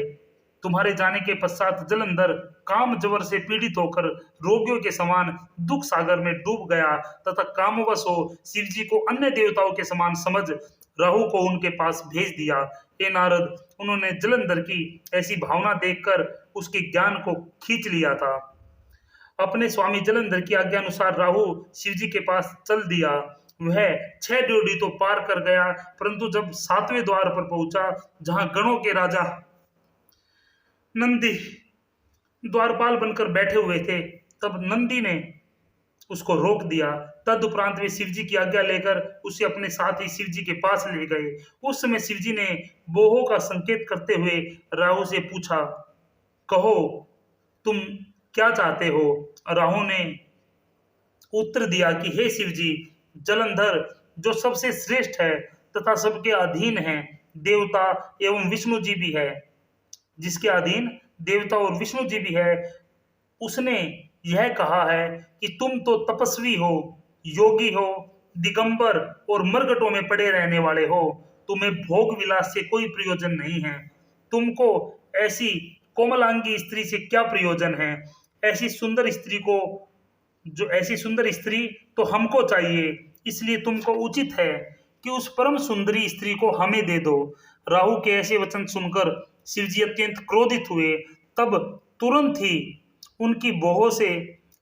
तुम्हारे जाने के पश्चात जलंधर काम जवर से पीड़ित होकर रोगियों के समान दुख सागर में डूब गया तथा कामवश हो शिव जी को अन्य देवताओं के समान समझ राहु को उनके पास भेज दिया। हे नारद, उन्होंने जलंधर की ऐसी भावना देखकर उसके ज्ञान को खींच लिया था। अपने स्वामी जलंधर की आज्ञा अनुसार राहु शिव जी के पास चल दिया। वह 6 ड्योढ़ी तो पार कर गया, परंतु जब 7वें द्वार पर पहुंचा, जहां गणों के राजा नंदी द्वारपाल बनकर बैठे हुए थे, तब नंदी ने उसको रोक दिया। तदुपरांत वे शिवजी की आज्ञा लेकर उसे अपने साथ ही शिवजी के पास ले गए। उस समय शिवजी ने बोहो का संकेत करते हुए राहु से पूछा, कहो तुम क्या चाहते हो। राहु ने उत्तर दिया कि हे शिव जी, जलंधर जो सबसे श्रेष्ठ है तथा सबके अधीन है, देवता एवं विष्णु जी भी है, जिसके अधीन देवता और विष्णु जी भी है, उसने यह कहा है कि तुम तो तपस्वी हो, योगी हो, दिगंबर और मरघटों में पड़े रहने वाले हो, तुम्हें भोग विलास से कोई प्रयोजन नहीं है। तुमको ऐसी कोमलांगी स्त्री से क्या प्रयोजन है? ऐसी सुंदर स्त्री को जो ऐसी सुंदर स्त्री तो हमको चाहिए, इसलिए तुमको उचित है कि उस परम सुंदरी स्त्री को हमें दे दो। राहु के ऐसे वचन सुनकर शिवजी अत्यंत क्रोधित हुए। तब तुरंत ही उनकी भौहों से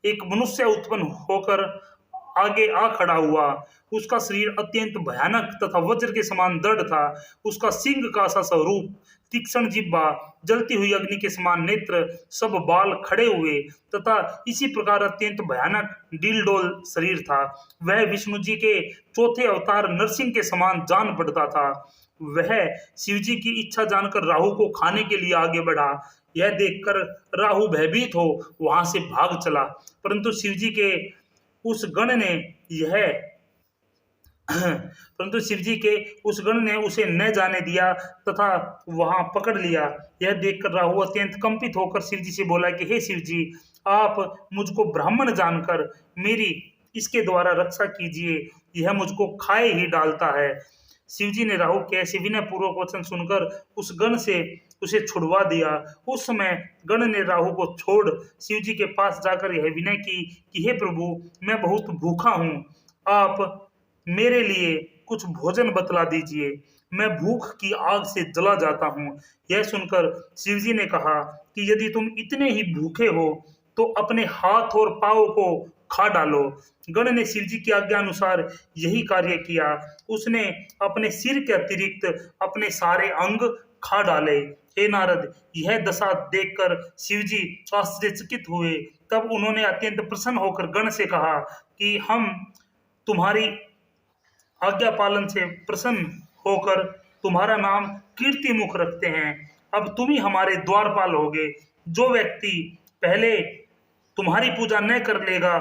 एक मनुष्य उत्पन्न होकर आगे आ खड़ा हुआ। उसका शरीर अत्यंत भयानक तथा वज्र के समान दृढ़ था। उसका सिंह का सा स्वरूप, तीक्ष्ण जिह्वा, जलती हुई अग्नि के समान नेत्र, सब बाल खड़े हुए तथा इसी प्रकार अत्यंत भयानक डीलडोल शरीर था। वह विष्णु जी के चौथे अवतार नरसिंह के समान जान पड़ता था। वह शिवजी की इच्छा जानकर राहु को खाने के लिए आगे बढ़ा। यह देखकर राहु भयभीत हो वहां से भाग चला, परंतु शिवजी के उस गण ने यह परंतु शिवजी के उस गण ने उसे न जाने दिया तथा वहां पकड़ लिया। यह देखकर राहु अत्यंत कंपित होकर शिवजी से बोला कि हे शिवजी, आप मुझको ब्राह्मण जानकर मेरी इसके द्वारा रक्षा कीजिए, यह मुझको खाए ही डालता है। शिवजी ने राहु के ऐसे विनय पूर्वक वचन सुनकर उस गण से उसे छुड़वा दिया। उस समय गण ने राहु को छोड़ शिवजी के पास जाकर यह विनय की कि हे प्रभु, मैं बहुत भूखा हूँ, आप मेरे लिए कुछ भोजन बतला दीजिए, मैं भूख की आग से जला जाता हूँ। यह सुनकर शिवजी ने कहा कि यदि तुम इतने ही भूखे हो तो अपने हाथ और पाँव को खा डालो। गण ने शिवजी की आज्ञा अनुसार यही कार्य किया। उसने अपने सिर के अतिरिक्त अपने सारे अंग खा डाले। हे नारद, यह दशा देखकर शिवजी आश्चर्यचकित हुए। तब उन्होंने अत्यंत प्रसन्न होकर गण से कहा कि हम तुम्हारी आज्ञा पालन से प्रसन्न होकर तुम्हारा नाम कीर्तिमुख रखते हैं। अब तुम ही हमारे द्वारपाल होगे। जो व्यक्ति पहले तुम्हारी पूजा न कर लेगा,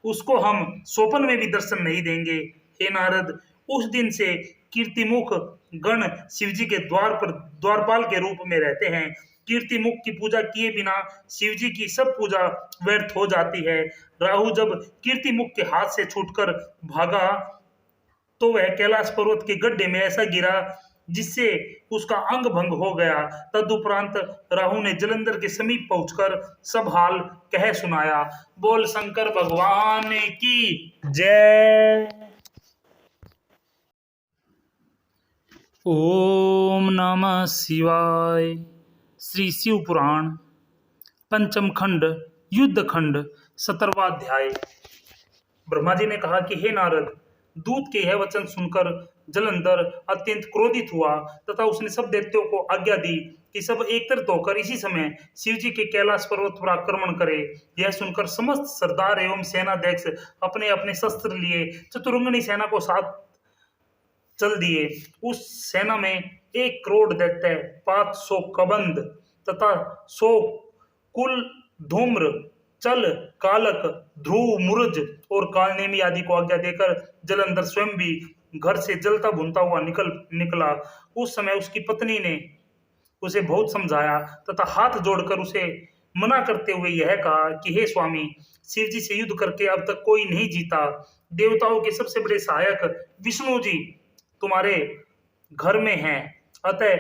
उसको हम स्वप्न में भी दर्शन नहीं देंगे। हे नारद, उस दिन से कीर्तिमुख गण शिवजी के द्वार पर द्वारपाल के रूप में रहते हैं। कीर्तिमुख की पूजा किए बिना शिवजी की सब पूजा व्यर्थ हो जाती है। राहु जब कीर्तिमुख के हाथ से छूटकर भागा तो वह कैलाश पर्वत के गड्ढे में ऐसा गिरा जिससे उसका अंग भंग हो गया। तदुपरांत राहु ने जलंधर के समीप पहुंचकर सब हाल कह सुनाया। बोल शंकर भगवान की जय। ओम नमः शिवाय। श्री शिव पुराण पंचम खंड युद्ध खंड 17वां अध्याय। ब्रह्मा जी ने कहा कि हे नारद, दूत के यह वचन सुनकर जलंधर अत्यंत क्रोधित हुआ तथा उसने सब दैत्यों को आज्ञा दी कि सब एकत्रित होकर इसी समय शिवजी के कैलाश पर्वत पर आक्रमण करे। यह सुनकर समस्त सरदार एवं सेनाध्यक्ष अपने अपने शस्त्र लिए चतुरंगनी सेना को साथ चल दिए। उस सेना में 1 करोड़ दैत्य, 500 कबंध तथा 100 कुल धूम्र, चल, कालक, ध्रुव, मुरुज और कालनेमी आदि को आज्ञा देकर जलंधर स्वयं भी घर से जलता भुनता हुआ निकला। उस समय उसकी पत्नी ने उसे बहुत समझाया तथा हाथ जोड़कर उसे मना करते हुए यह कहा कि हे स्वामी, शिवजी से युद्ध करके अब तक कोई नहीं जीता। देवताओं के सबसे बड़े सहायक विष्णु जी तुम्हारे घर में हैं, अतः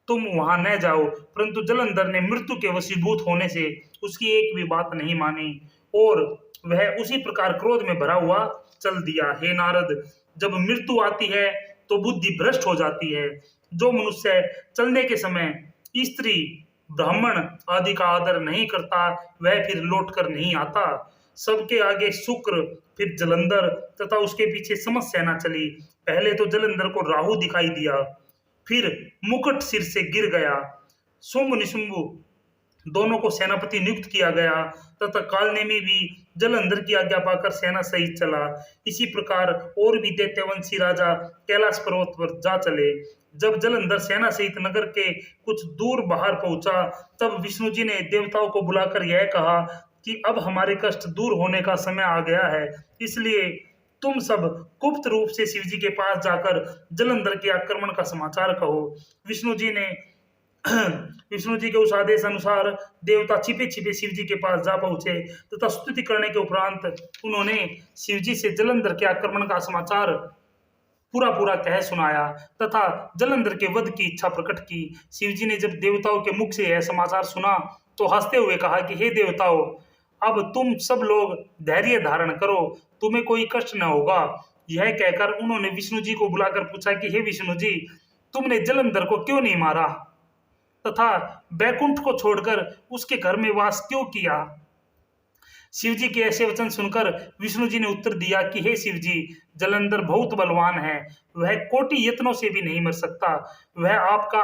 तुम वहां न जाओ। परंतु जलंधर ने मृत्यु के वशीभूत होने से उसकी एक भी बात नहीं मानी और वह उसी प्रकार क्रोध में भरा हुआ चल दिया। हे नारद, जब मृत्यु आती है तो बुद्धि भ्रष्ट हो जाती है। जो मनुष्य चलने के समय स्त्री, ब्राह्मण आदि का आदर नहीं करता, वह फिर लौट कर नहीं आता। सबके आगे शुक्र, फिर जलंधर तथा उसके पीछे समस्त सेना चली। पहले तो जलंधर को राहु दिखाई दिया, फिर मुकुट सिर से गिर गया। शुंभ निशुंभ दोनों को सेनापति नियुक्त किया गया तथा कालनेमी भी जलंधर की आज्ञा पाकर सेना सहित चला। इसी प्रकार और भी दैत्यवंशी राजा कैलाश पर्वत पर जा चले। जब जलंधर सेना सहित नगर के कुछ दूर बाहर पहुंचा, तब विष्णु जी ने देवताओं को बुलाकर यह कहा कि अब हमारे कष्ट दूर होने का समय आ गया है, इसलिए तुम सब गुप्त रूप से शिव जी के पास जाकर जलंधर के आक्रमण का समाचार कहो। विष्णु जी ने विष्णु जी के उस आदेश अनुसार देवता छिपे छिपे शिव जी के पास जा पहुंचे तथा स्तुति करने के उपरांत उन्होंने शिव जी से जलंधर के आक्रमण का समाचार पूरा पूरा कह सुनाया तथा जलंधर के वध की इच्छा प्रकट की। शिव जी ने जब देवताओं के मुख से यह समाचार सुना तो हंसते हुए कहा कि हे देवताओं, अब तुम सब लोग धैर्य धारण करो, तुम्हें कोई कष्ट न होगा। यह कहकर उन्होंने विष्णु जी को बुलाकर पूछा कि हे विष्णु जी, तुमने जलंधर को क्यों नहीं मारा तथा बैकुंठ को छोड़कर उसके घर में वास क्यों किया। शिव जी के ऐसे वचन सुनकर विष्णु जी ने उत्तर दिया कि हे शिव जी, जलंधर बहुत बलवान है, वह कोटि यत्नों से भी नहीं मर सकता, वह आपका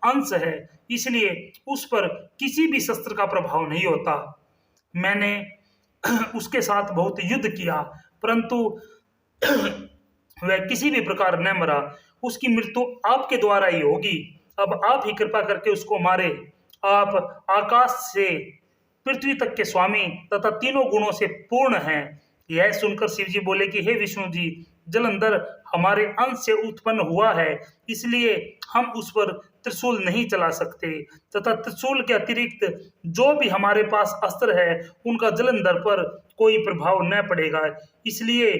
अंश है, इसलिए उस पर किसी भी शस्त्र का प्रभाव नहीं होता। मैंने उसके साथ बहुत युद्ध किया परंतु वह किसी भी प्रकार न मरा, उसकी मृत्यु आपके द्वारा ही होगी। अब आप ही कृपा करके उसको मारे। आप आकाश से पृथ्वी तक के स्वामी तथा तीनों गुणों से पूर्ण हैं। यह सुनकर शिव जी बोले कि हे विष्णु जी, जलंधर हमारे अंश से उत्पन्न हुआ है, इसलिए हम उस पर त्रिशूल नहीं चला सकते तथा त्रिशूल के अतिरिक्त जो भी हमारे पास अस्त्र है उनका जलंधर पर कोई प्रभाव न पड़ेगा। इसलिए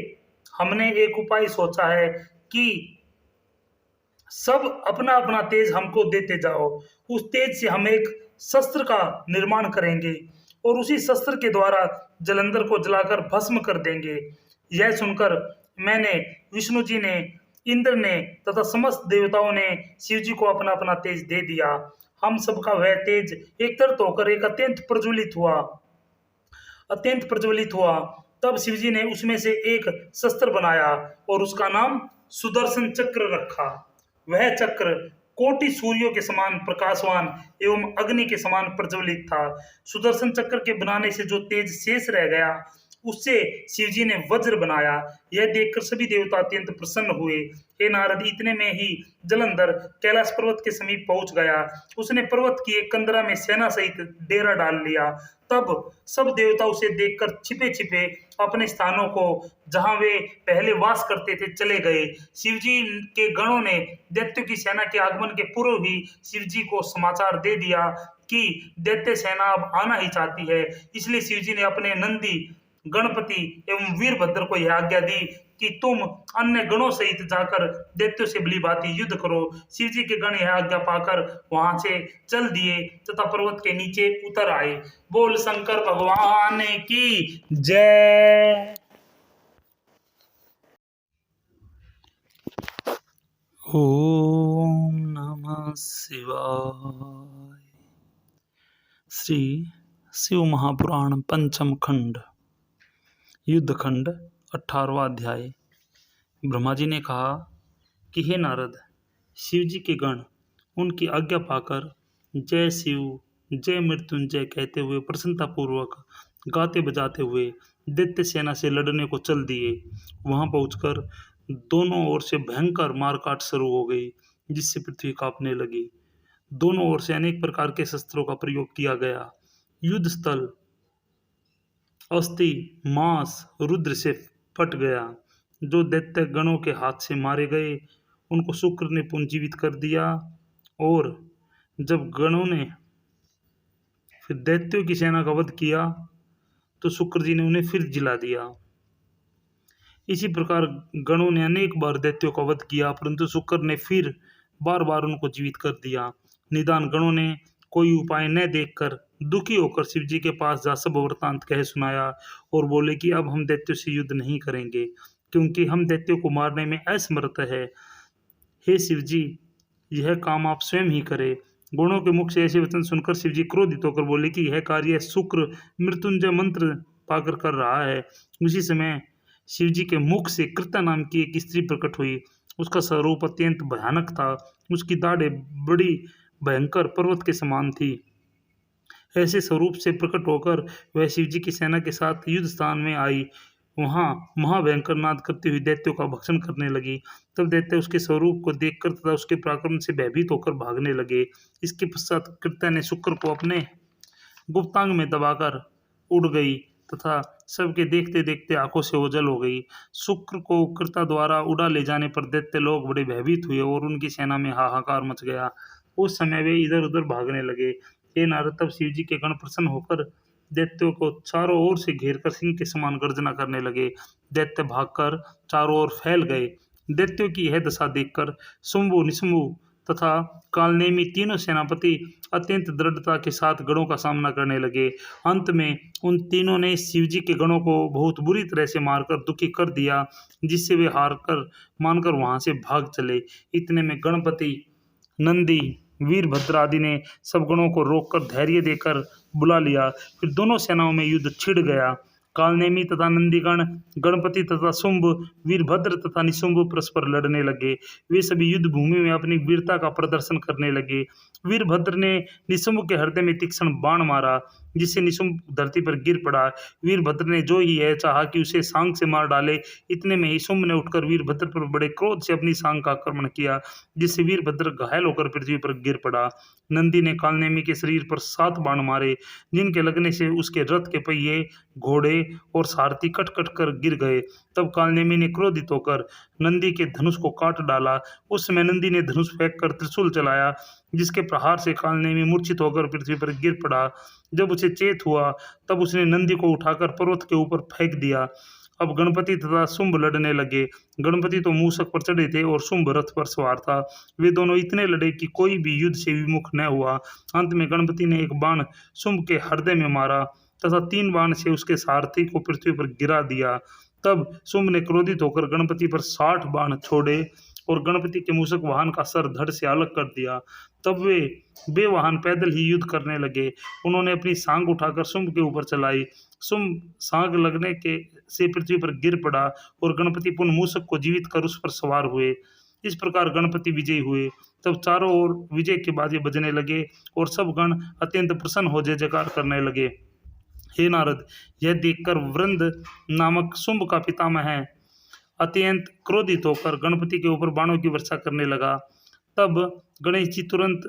हमने एक उपाय सोचा है कि सब अपना अपना तेज हमको देते जाओ, उस तेज से हम एक शस्त्र का निर्माण करेंगे और उसी शस्त्र के द्वारा जलंधर को जलाकर भस्म कर देंगे। यह सुनकर मैंने, विष्णु जी ने, इंद्र ने तथा समस्त देवताओं ने शिव जी को अपना अपना तेज दे दिया। हम सबका वह तेज एकत्रित होकर एक अत्यंत प्रज्वलित हुआ। तब शिव जी ने उसमें से एक शस्त्र बनाया और उसका नाम सुदर्शन चक्र रखा। वह चक्र कोटि सूर्यों के समान प्रकाशवान एवं अग्नि के समान प्रज्वलित था। सुदर्शन चक्र के बनाने से जो तेज शेष रह गया उससे शिव जी ने वज्र बनाया। यह देखकर सभी देवता अत्यंत प्रसन्न हुए। हे नारद, इतने में ही जलंधर कैलाश पर्वत के समीप पहुंच गया। उसने पर्वत की एक कंदरा में सेना सहित डेरा डाल लिया। तब सब देवता उसे देखकर छिपे छिपे अपने स्थानों को जहां वे पहले वास करते थे चले गए। शिवजी के गणों ने दैत्यों की सेना के आगमन के पूर्व ही शिवजी को समाचार दे दिया कि दैत्य सेना अब आना ही चाहती है। इसलिए शिवजी ने अपने नंदी, गणपति एवं वीरभद्र को यह आज्ञा दी कि तुम अन्य गणों सहित जाकर दैत्यों से भली भांति युद्ध करो। शिव जी के गण यह आज्ञा पाकर वहां से चल दिए तथा पर्वत के नीचे उतर आए। बोल शंकर भगवान की जय। ओम नमः शिवाय। श्री शिव महापुराण पंचम खंड, युद्ध खंड, 18वां अध्याय। ब्रह्मा जी ने कहा कि हे नारद, शिव जी के गण उनकी आज्ञा पाकर जय शिव, जय मृत्युंजय कहते हुए प्रसन्नतापूर्वक गाते बजाते हुए दैत्य सेना से लड़ने को चल दिए। वहां पहुंचकर दोनों ओर से भयंकर मारकाट शुरू हो गई, जिससे पृथ्वी कांपने लगी। दोनों ओर से अनेक प्रकार के शस्त्रों का प्रयोग किया गया। युद्ध स्थल अस्थि, मांस, रुद्र से फट गया। जो दैत्य गणों के हाथ से मारे गए उनको शुक्र ने पुनर्जीवित कर दिया और जब गणों ने फिर दैत्यों की सेना का वध किया तो शुक्र जी ने उन्हें फिर जिला दिया। इसी प्रकार गणों ने अनेक बार दैत्यों का वध किया, परंतु शुक्र ने फिर बार बार उनको जीवित कर दिया। निदान गणों ने कोई उपाय न देखकर दुखी होकर शिव जी के पास जा सब वृतांत कह सुनाया और बोले कि अब हम दैत्यों से युद्ध नहीं करेंगे, क्योंकि हम दैत्यों को मारने में असमर्थ है। हे शिव जी, यह काम आप स्वयं ही करें। गणों के मुख से ऐसे वचन सुनकर शिव जी क्रोधित होकर बोले कि यह कार्य शुक्र मृत्युंजय मंत्र पाकर कर रहा है। उसी समय शिव जी के मुख से कृता नाम की एक स्त्री प्रकट हुई। उसका स्वरूप अत्यंत भयानक था। उसकी दाढ़ें बड़ी भयंकर पर्वत के समान थी। ऐसे स्वरूप से प्रकट होकर वह शिव जी की सेना के साथ युद्ध स्थान में आई। वहां महाभयंकर नाद करती हुई दैत्यों का भक्षण करने लगी। तब दैत्य उसके स्वरूप को देखकर तथा उसके पराक्रम से भयभीत होकर भागने लगे। इसके पश्चात कृत्या ने शुक्र को अपने गुप्तांग में दबाकर उड़ गई तथा सबके देखते देखते आंखों से ओझल हो गई। शुक्र को कृता द्वारा उड़ा ले जाने पर दैत्य लोग बड़े भयभीत हुए और उनकी सेना में हाहाकार मच गया। उस समय वे इधर उधर भागने लगे। हे नारद, तब शिव जी के गण प्रसन्न होकर दैत्यों को चारों ओर से घेर कर सिंह के समान गर्जना करने लगे। दैत्य भागकर चारों ओर फैल गए। दैत्यों की यह दशा देखकर शुंभु, निशुंभु तथा कालनेमी तीनों सेनापति अत्यंत दृढ़ता के साथ गणों का सामना करने लगे। अंत में उन तीनों ने शिवजी के गणों को बहुत बुरी तरह से मारकर दुखी कर दिया, जिससे वे हार कर मानकर वहां से भाग चले। इतने में गणपति, नंदी, वीरभद्र आदि ने सब गणों को रोककर धैर्य देकर बुला लिया। फिर दोनों सेनाओं में युद्ध छिड़ गया। कालनेमी तथा नंदीगण, गणपति तथा शुंभ, वीरभद्र तथा निशुंभ परस्पर लड़ने लगे। वे सभी युद्ध भूमि में अपनी वीरता का प्रदर्शन करने लगे। वीरभद्र ने निशुंभ के हृदय में तीक्ष्ण बाण मारा, जिससे निशुंभ धरती पर गिर पड़ा। वीरभद्र ने जो ही यह चाहा कि उसे सांग से मार डाले, इतने में ही शुंभ ने उठकर वीरभद्र पर बड़े क्रोध से अपनी सांग का आक्रमण किया, जिससे वीरभद्र घायल होकर पृथ्वी पर गिर पड़ा। नंदी ने कालनेमी के शरीर पर 7 बाण मारे, जिनके लगने से उसके रथ के पहिए, घोड़े और सारथी कट कट कर गिर गए। तब कालनेमी ने क्रोधित होकर नंदी के धनुष को काट डाला। उस समय नंदी ने धनुष फेंक कर त्रिशूल चलाया, जिसके प्रहार से कालनेमी मूर्छित होकर पृथ्वी पर गिर पड़ा। जब उसे चेत हुआ तब उसने नंदी को उठाकर पर्वत के ऊपर फेंक दिया। अब गणपति तथा शुंभ लड़ने लगे। गणपति तो मूषक पर चढ़े थे और शुंभ रथ पर सवार था। वे दोनों इतने लड़े कि कोई भी युद्ध से विमुख न हुआ। अंत में गणपति ने एक बाण शुंभ के हृदय में मारा तथा 3 बाण से उसके सारथी को पृथ्वी पर गिरा दिया। तब शुंभ ने क्रोधित होकर गणपति पर 60 बाण छोड़े और गणपति के मूषक वाहन का सर धड़ से अलग कर दिया। तब वे बेवाहन पैदल ही युद्ध करने लगे। उन्होंने अपनी सांग उठाकर शुंभ के ऊपर चलाई। शुंभ सांग लगने के से पृथ्वी पर गिर पड़ा और गणपति पुनः मूषक को जीवित कर उस पर सवार हुए। इस प्रकार गणपति विजयी हुए। तब चारों ओर विजय के बाजे बजने लगे और सब गण अत्यंत प्रसन्न हो जय जयकार करने लगे। हे नारद, यह देखकर वृंद नामक शुंभ का पितामह अत्यंत क्रोधित होकर गणपति के ऊपर बाणों की वर्षा करने लगा। तब गणेश जी तुरंत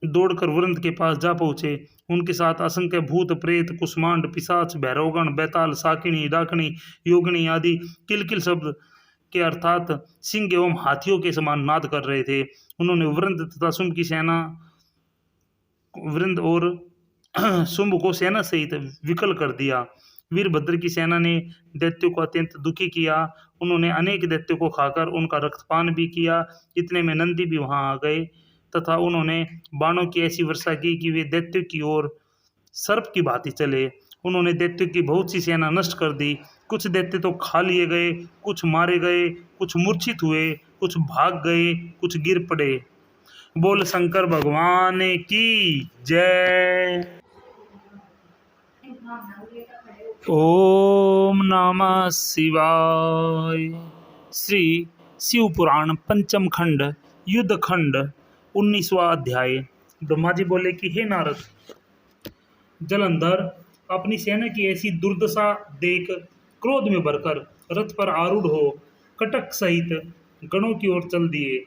दौड़कर वृंद के पास जा पहुंचे। उनके साथ असंख्य भूत, प्रेत, कुष्मांड, पिशाच, भैरवगण, बैताल, साकिनी, डाकनी, योगिनी आदि किलकिल शब्द के अर्थात सिंह एवं हाथियों के समान नाद कर रहे थे। उन्होंने वृंद तथा शुंभ की सेना, वृंद और शुंभ को सेना सहित विकल कर दिया। वीरभद्र की सेना ने दैत्यों को अत्यंत दुखी किया। उन्होंने अनेक दैत्यों को खाकर उनका रक्तपान भी किया। इतने में नंदी भी वहां आ गए तथा उन्होंने बाणों की ऐसी वर्षा की कि वे दैत्यों की ओर सर्प की भांति चले। उन्होंने दैत्यों की बहुत सी सेना नष्ट कर दी। कुछ दैत्य तो खा लिए गए, कुछ मारे गए, कुछ मूर्छित हुए, कुछ भाग गए, कुछ गिर पड़े। बोल शंकर भगवान की जय। ओम नमः शिवाय। श्री शिव पुराण पंचम खंड युद्ध खंड 19वां अध्याय। ब्रह्मा जी बोले कि हे नारद, जलंधर अपनी सेना की ऐसी दुर्दशा देख क्रोध में भरकर रथ पर आरूढ़ हो कटक सहित गणों की ओर चल दिए।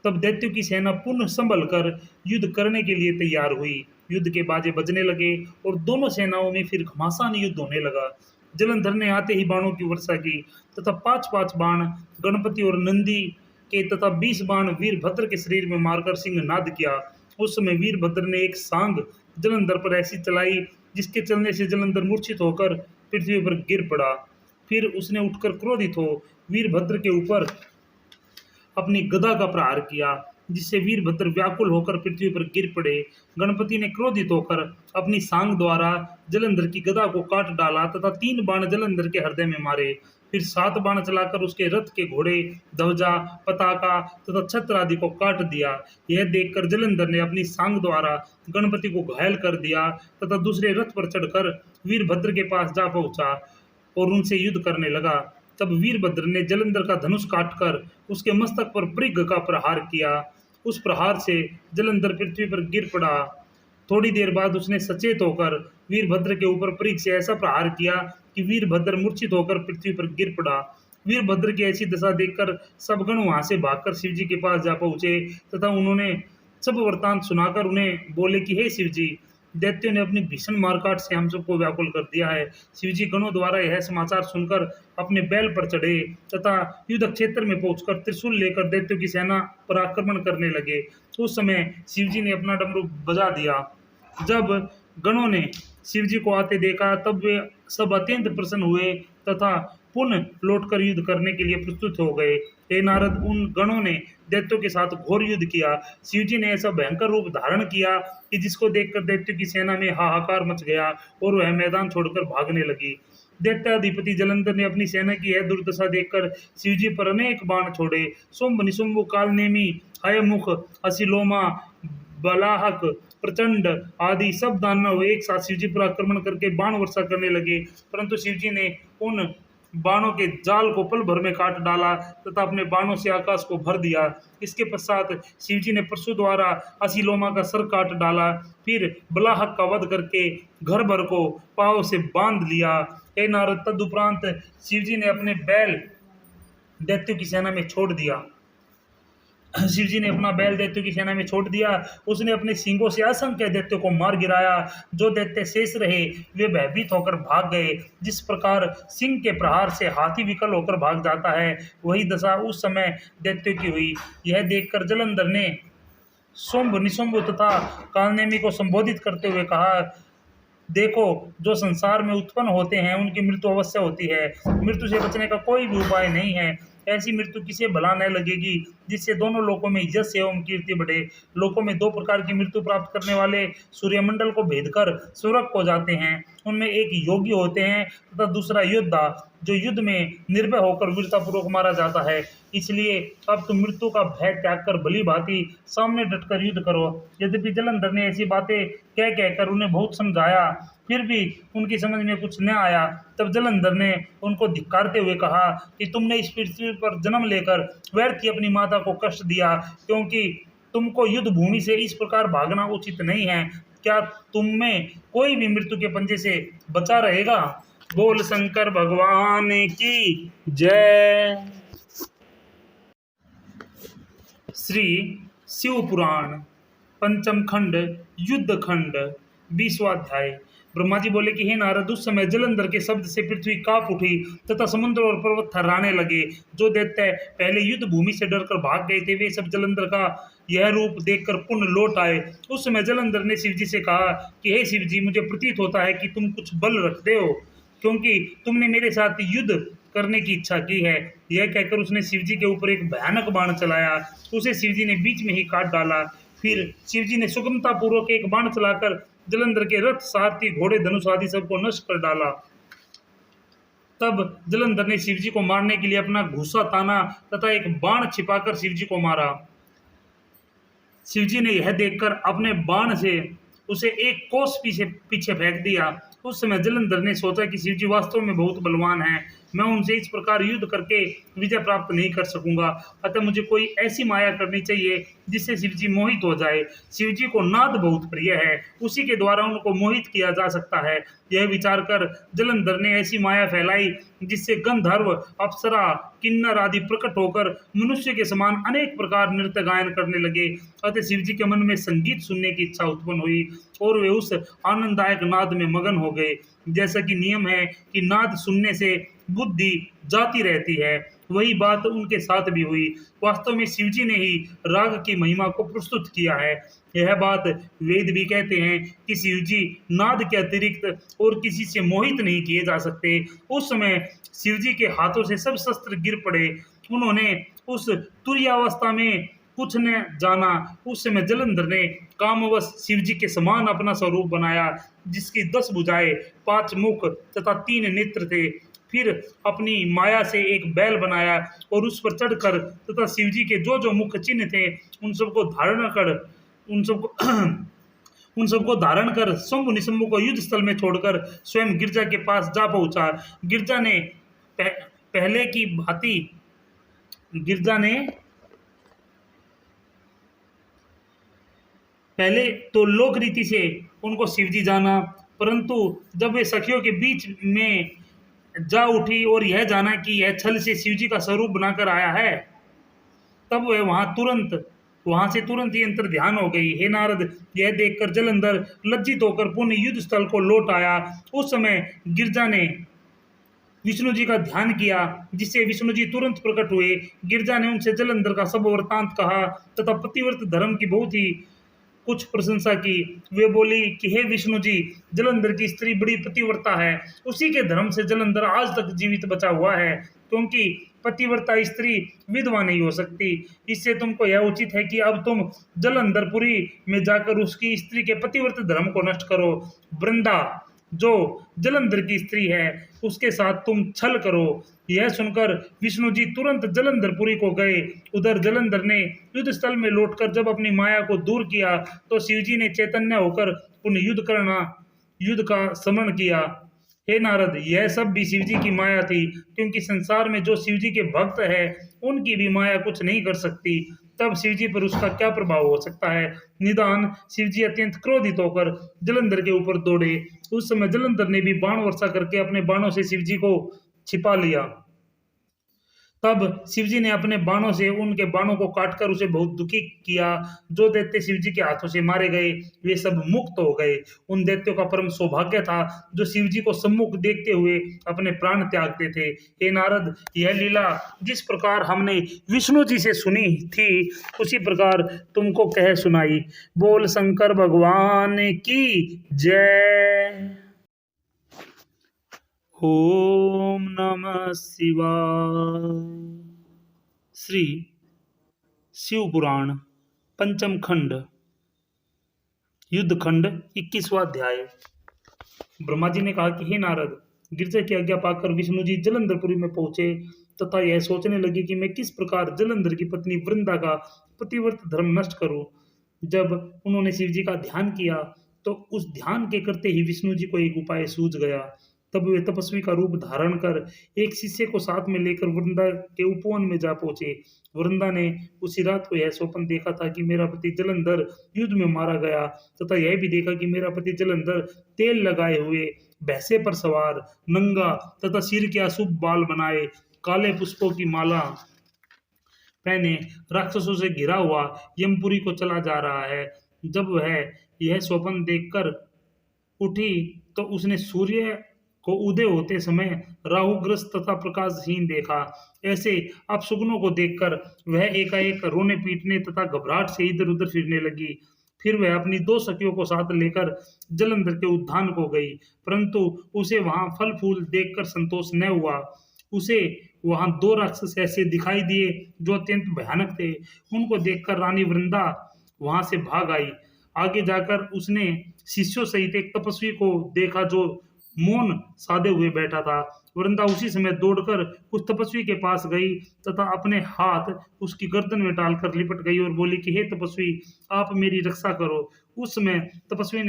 तब दैत्यों की सेना पुनः संभल कर युद्ध करने के लिए तैयार हुई। युद्ध के बाजे बजने लगे और दोनों सेनाओं में फिर घमासान युद्ध होने लगा। जलंधर ने आते ही बाणों की वर्षा की तथा 5-5 बाण गणपति और नंदी के तथा 20 बाण वीरभद्र के शरीर में मारकर सिंह नाद किया। उस समय वीरभद्र ने एक सांग जलंधर पर ऐसी चलाई जिसके चलने से जलंधर मूर्छित होकर पृथ्वी पर गिर पड़ा। फिर उसने उठकर क्रोधित हो वीरभद्र के ऊपर अपनी गदा का प्रहार किया, जिससे वीरभद्र व्याकुल होकर पृथ्वी पर गिर पड़े। गणपति ने क्रोधित होकर अपनी सांग द्वारा जलंधर की गदा को काट डाला तथा 3 बाण जलंधर के हृदय में मारे। फिर 7 बाण चलाकर उसके रथ के घोड़े, ध्वजा, पताका तथा छत्र आदि को काट दिया। यह देखकर जलंधर ने अपनी सांग द्वारा गणपति को घायल कर दिया तथा दूसरे रथ पर चढ़कर वीरभद्र के पास जा पहुंचा और उनसे युद्ध करने लगा। तब वीरभद्र ने जलंधर का धनुष काटकर उसके मस्तक पर पृग का प्रहार किया। उस प्रहार से जलंधर पृथ्वी पर गिर पड़ा। थोड़ी देर बाद उसने सचेत होकर वीरभद्र के ऊपर पृग से ऐसा प्रहार किया कि वीरभद्र मूर्छित होकर पृथ्वी पर गिर पड़ा। वीरभद्र की ऐसी दशा देखकर सब गण वहां से भागकर शिव जी के पास जा पहुंचे तथा उन्होंने सब वृतांत सुनाकर उन्हें बोले कि हे शिव जी, दैत्यों ने अपनी भीषण मारकाट से हम सबको व्याकुल कर दिया है। शिवजी गणों द्वारा यह समाचार सुनकर अपने बैल पर चढ़े तथा युद्ध क्षेत्र में पहुंचकर त्रिशूल लेकर दैत्यों की सेना पर आक्रमण करने लगे। उस समय शिवजी ने अपना डमरू बजा दिया। जब गणों ने शिवजी को आते देखा तब वे सब अत्यंत प्रसन्न हुए तथा पुनः लौटकर युद्ध करने के लिए प्रस्तुत हो गए। हे नारद, उन गणों ने दैत्यों के साथ घोर युद्ध किया। शिवजी ने ऐसा भयंकर रूप धारण किया कि जिसको देखकर दैत्यों की सेना में हाहाकार मच गया और वह मैदान छोड़कर भागने लगी। दैत्याधिपति जलंधर ने अपनी सेना की यह दुर्दशा देखकर शिवजी पर अनेक बाण छोड़े। शुंभ निशुंभ कालनेमी हयमुख असिलोमा बलाहक प्रचंड आदि सब दानव एक साथ शिवजी पर आक्रमण करके बाण वर्षा करने लगे, परंतु शिवजी ने उन बाणों के जाल को पल भर में काट डाला तथा अपने बाणों से आकाश को भर दिया। इसके पश्चात शिवजी ने परशु द्वारा असीलोमा का सर काट डाला, फिर बलाहक का वध करके घर भर को पांव से बांध लिया। हे नारद, तदुपरांत शिवजी ने अपने बैल दैत्यों की सेना में छोड़ दिया। शिवजी ने अपना बैल दैत्यों की सेना में छोड़ दिया। उसने अपने सींगों से असंख्य दैत्यों को मार गिराया। जो दैत्य शेष रहे वे भयभीत होकर भाग गए। जिस प्रकार सिंह के प्रहार से हाथी विकल होकर भाग जाता है, वही दशा उस समय दैत्यों की हुई। यह देखकर जलंधर ने शुंभ निशुंभ तथा कालनेमी को संबोधित करते हुए कहा, देखो, जो संसार में उत्पन्न होते हैं उनकी मृत्यु अवश्य होती है। मृत्यु से बचने का कोई भी उपाय नहीं है। ऐसी मृत्यु किसे भला न लगेगी जिससे दोनों लोकों में यश एवं कीर्ति बढ़े। लोकों में दो प्रकार की मृत्यु प्राप्त करने वाले सूर्यमंडल को भेद कर स्वर्ग को जाते हैं। उनमें एक योगी होते हैं तथा दूसरा योद्धा, जो युद्ध में निर्भय होकर वीरतापूर्वक मारा जाता है। इसलिए अब तुम मृत्यु का भय त्याग कर भली भांति सामने डटकर युद्ध करो। यद्यपि जलंधर ने ऐसी बातें कह कहकर उन्हें बहुत समझाया, फिर भी उनकी समझ में कुछ न आया। तब जलंधर ने उनको धिक्कारते हुए कहा कि तुमने इस पृथ्वी पर जन्म लेकर व्यर्थ ही अपनी माता को कष्ट दिया, क्योंकि तुमको युद्ध भूमि से इस प्रकार भागना उचित नहीं है। क्या तुम में कोई भी मृत्यु के पंजे से बचा रहेगा? बोल शंकर भगवान की जय। श्री शिव पुराण पंचम खंड युद्ध खंड 20वां अध्याय। ब्रह्मा जी बोले कि हे नारद, उस समय जलंधर के शब्द से पृथ्वी कांप उठी तथा समुद्र और पर्वत थर्राने लगे। जो दैत्य पहले युद्ध भूमि से डरकर भाग गए थे, वे सब जलंधर का यह रूप देखकर पुनः लौट आए। उस समय जलंधर ने शिवजी से कहा कि हे शिवजी, मुझे प्रतीत होता है कि तुम कुछ बल रखते हो, क्योंकि तुमने मेरे साथ युद्ध करने की इच्छा की है। यह कहकर उसने शिवजी के ऊपर एक भयानक बाण चलाया। उसे शिवजी ने बीच में ही काट डाला। फिर शिवजी ने सुगमता पूर्वक एक बाण चलाकर जलंधर के रथ, सारथी, घोड़े, धनुष आदि सबको नष्ट कर डाला। तब जलंधर ने शिवजी को मारने के लिए अपना घुसा ताना तथा एक बाण छिपाकर शिवजी को मारा। शिवजी ने यह देखकर अपने बाण से उसे एक कोस पीछे फेंक दिया। उस समय जलंधर ने सोचा कि शिवजी वास्तव में बहुत बलवान हैं, मैं उनसे इस प्रकार युद्ध करके विजय प्राप्त नहीं कर सकूंगा, अतः मुझे कोई ऐसी माया करनी चाहिए जिससे शिवजी मोहित हो जाए। शिवजी को नाद बहुत प्रिय है, उसी के द्वारा उनको मोहित किया जा सकता है। यह विचार कर जलंधर ने ऐसी माया फैलाई जिससे गंधर्व, अप्सरा, किन्नर आदि प्रकट होकर मनुष्य के समान अनेक प्रकार नृत्य गायन करने लगे। अतः शिवजी के मन में संगीत सुनने की इच्छा उत्पन्न हुई और वे उस आनंददायक नाद में मगन हो गए। जैसा कि नियम है कि नाद सुनने से बुद्धि जाती रहती है, वही बात उनके साथ भी हुई। वास्तव में शिवजी ने ही राग की महिमा को प्रस्तुत किया है। यह बात वेद भी कहते हैं कि शिवजी नाद के अतिरिक्त और किसी से मोहित नहीं किए जा सकते। उस समय शिवजी के हाथों से सब शस्त्र गिर पड़े। उन्होंने उस तुरीयावस्था में कुछ न जाना। उस समय जलंधर ने कामवश शिवजी के समान अपना स्वरूप बनाया, जिसकी 10 भुजाएं, 5 मुख तथा 3 नेत्र थे। फिर अपनी माया से एक बैल बनाया और उस पर चढ़कर तथा शिवजी के जो जो मुख्य चिन्ह थे उन सबको धारण कर शंभु निशंभु को युद्ध स्थल में छोड़कर स्वयं गिरजा के पास जा पहुंचा। गिरजा ने पहले तो लोक रीति से उनको शिवजी जाना, परंतु जब वे सखियों के बीच में जा उठी और यह जाना कि यह छल से शिवजी का स्वरूप बनाकर आया है, तब वह वहां तुरंत वहां से तुरंत ही अंतर ध्यान हो गई। हे नारद, यह देखकर जलंधर लज्जित होकर पुनः युद्ध स्थल को लौट आया। उस समय गिरजा ने विष्णु जी का ध्यान किया, जिससे विष्णु जी तुरंत प्रकट हुए। गिरजा ने उनसे जलंधर का सब वृतांत कहा तथा पतिव्रत धर्म की बहुत ही कुछ प्रशंसा की। वे बोली कि हे विष्णु जी, जलंधर की स्त्री बड़ी पतिव्रता है, उसी के धर्म से जलंधर आज तक जीवित बचा हुआ है, क्योंकि पतिव्रता स्त्री विधवा नहीं हो सकती। इससे तुमको यह उचित है कि अब तुम जलंधरपुरी में जाकर उसकी स्त्री के पतिव्रत धर्म को नष्ट करो। वृंदा, जो जलंधर की स्त्री है, उसके साथ तुम छल करो। यह सुनकर विष्णु जी तुरंत जलंधरपुरी को गए। उधर जलंधर ने युद्ध स्थल में लौटकर जब अपनी माया को दूर किया तो शिव जी ने चैतन्य होकर पुनः युद्ध का स्मरण किया। हे नारद, यह सब भी शिव जी की माया थी, क्योंकि संसार में जो शिव जी के भक्त है उनकी भी माया कुछ नहीं कर सकती। तब शिव जी पर उसका क्या प्रभाव हो सकता है। निदान शिव जी अत्यंत क्रोधित होकर जलंधर के ऊपर दौड़े। उस समय जलंधर ने भी बाण वर्षा करके अपने बाणों से शिव जी को छिपा लिया। तब शिवजी ने अपने बाणों से उनके बाणों को काटकर उसे बहुत दुखी किया। जो दैत्य शिवजी के हाथों से मारे गए वे सब मुक्त हो गए। उन दैत्यों का परम सौभाग्य था जो शिवजी को सम्मुख देखते हुए अपने प्राण त्यागते थे। हे नारद, यह लीला जिस प्रकार हमने विष्णु जी से सुनी थी उसी प्रकार तुमको कह सुनाई। बोल शंकर भगवान की जय। ओम नमः शिवाय। श्री शिव पुराण पंचम खंड युद्ध खंड 21वां अध्याय। ब्रह्मा जी ने कहा कि हे नारद, गिरजा की आज्ञा पाकर विष्णु जी जलंधरपुरी में पहुंचे तथा यह सोचने लगे कि मैं किस प्रकार जलंधर की पत्नी वृंदा का पतिव्रत धर्म नष्ट करूं। जब उन्होंने शिव जी का ध्यान किया तो उस ध्यान के करते ही विष्णु जी को एक उपाय सूझ गया। तब वे तपस्वी का रूप धारण कर एक शिष्य को साथ में लेकर वृंदा के उपवन में जा पहुंचे। वृंदा ने उसी रात को यह स्वप्न देखा था कि मेरा पति जलंधर युद्ध में मारा गया तथा यह भी देखा कि मेरा पति जलंधर तेल लगाए हुए, भैंसे पर सवार, नंगा तथा सिर के अशुभ बाल बनाए, काले पुष्पों की माला पहने, राक्षसों से घिरा हुआ यमपुरी को चला जा रहा है। जब वह यह स्वप्न देखकर उठी तो उसने सूर्य को उदय होते समय राहुग्रस्त तथा प्रकाशहीन देखा। ऐसे अपशकुनों को देखकर वह एकाएक रोने पीटने तथा घबराहट से इधर उधर फिरने लगी। फिर वह अपनी दो सखियों को साथ लेकर जलंधर के उद्यान को गई, परंतु उसे वहां फल फूल देखकर संतोष न हुआ। उसे वहां दो राक्षस ऐसे दिखाई दिए जो अत्यंत भयानक थे। उनको देखकर रानी वृंदा वहां से भाग आई। आगे जाकर उसने शिष्यों सहित एक तपस्वी को देखा जो मौन साधे हुए बैठा था। वृंदा उसी समय दौड़कर उस तपस्वी के पास गई तथा अपने हाथ उसकी गर्दन में डालकर लिपट गई और बोली कि हे तपस्वी, आप मेरी रक्षा करो। उस समय तपस्वी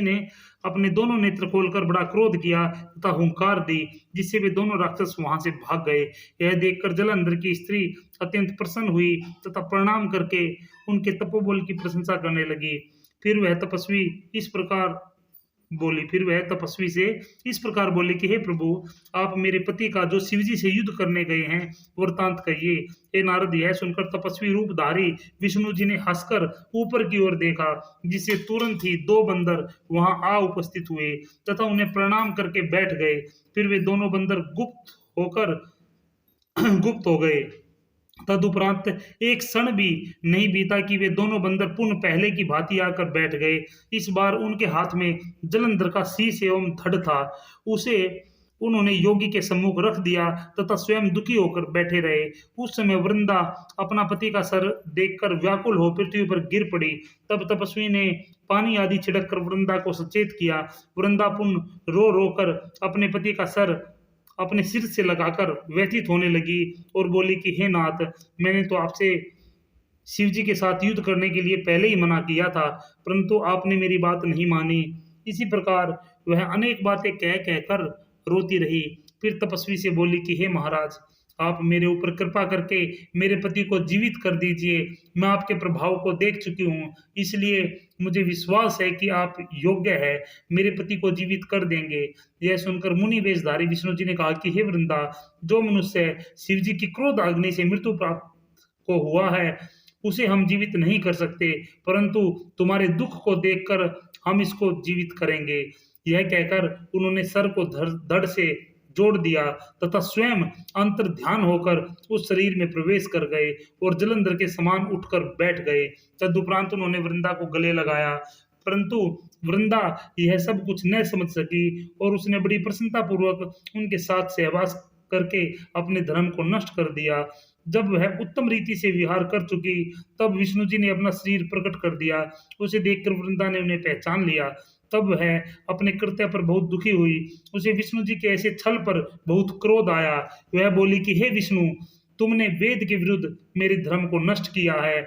ने अपने दोनों नेत्र खोलकर बड़ा क्रोध किया तथा हुंकार दी, जिससे वे दोनों राक्षस वहां से भाग गए। यह देखकर जलंधर की स्त्री अत्यंत प्रसन्न हुई तथा प्रणाम करके उनके तपोबल की प्रशंसा करने लगी। फिर वह तपस्वी से इस प्रकार बोली कि हे प्रभु, आप मेरे पति का जो शिवजी से युद्ध करने गए हैं वृतांत कहिए। हे नारद, यह सुनकर तपस्वी रूपधारी विष्णु जी ने हंसकर ऊपर की ओर देखा, जिससे तुरंत ही दो बंदर वहां आ उपस्थित हुए तथा उन्हें प्रणाम करके बैठ गए। फिर वे दोनों बंदर गुप्त हो गए। तदुपरांत एक क्षण भी नहीं बीता कि वे दोनों बंदर पुनः पहले की भांति आकर बैठ गए। इस बार उनके हाथ में जलंधर का शीश एवं धड़ था। उसे उन्होंने योगी के सम्मुख रख दिया तथा स्वयं दुखी होकर बैठे रहे। उस समय वृंदा अपना पति का सर देखकर व्याकुल हो पृथ्वी पर गिर पड़ी। तब तपस्वी ने पानी आदि छिड़क कर वृंदा को सचेत किया। वृंदा पुनः रो रो कर अपने पति का सर अपने सिर से लगाकर व्यथित होने लगी और बोली कि हे नाथ, मैंने तो आपसे शिवजी के साथ युद्ध करने के लिए पहले ही मना किया था, परंतु आपने मेरी बात नहीं मानी। इसी प्रकार वह अनेक बातें कह कहकर रोती रही। फिर तपस्वी से बोली कि हे महाराज, आप मेरे ऊपर कृपा करके मेरे पति को जीवित कर दीजिए। मैं आपके प्रभाव को देख चुकी हूँ, इसलिए मुझे विश्वास है कि आप योग्य है, मेरे पति को जीवित कर देंगे। यह सुनकर मुनि वेशधारी विष्णु जी ने कहा कि हे वृंदा, जो मनुष्य शिव जी की क्रोध अग्नि से मृत्यु को हुआ है उसे हम जीवित नहीं कर सकते, परंतु तुम्हारे दुख को देखकर हम इसको जीवित करेंगे। यह कहकर उन्होंने सर को धड़ से जोड़ दिया तथा स्वयं अंतर्ध्यान होकर उस शरीर में प्रवेश कर गए और जलंधर के समान उठकर बैठ गए। तदुपरांत उन्होंने वृंदा को गले लगाया, परंतु वृंदा यह सब कुछ न समझ सकी और उसने बड़ी प्रसन्नता पूर्वक उनके साथ सहवास करके अपने धर्म को नष्ट कर दिया। जब वह उत्तम रीति से विहार कर चुकी तब विष्णु जी ने अपना शरीर प्रकट कर दिया। उसे देखकर वृंदा ने उन्हें पहचान लिया। तब वह अपने कृत्य पर बहुत दुखी हुई। उसे विष्णु जी के ऐसे छल पर बहुत क्रोध आया। वह बोली कि हे विष्णु, तुमने वेद के विरुद्ध मेरे धर्म को नष्ट किया है।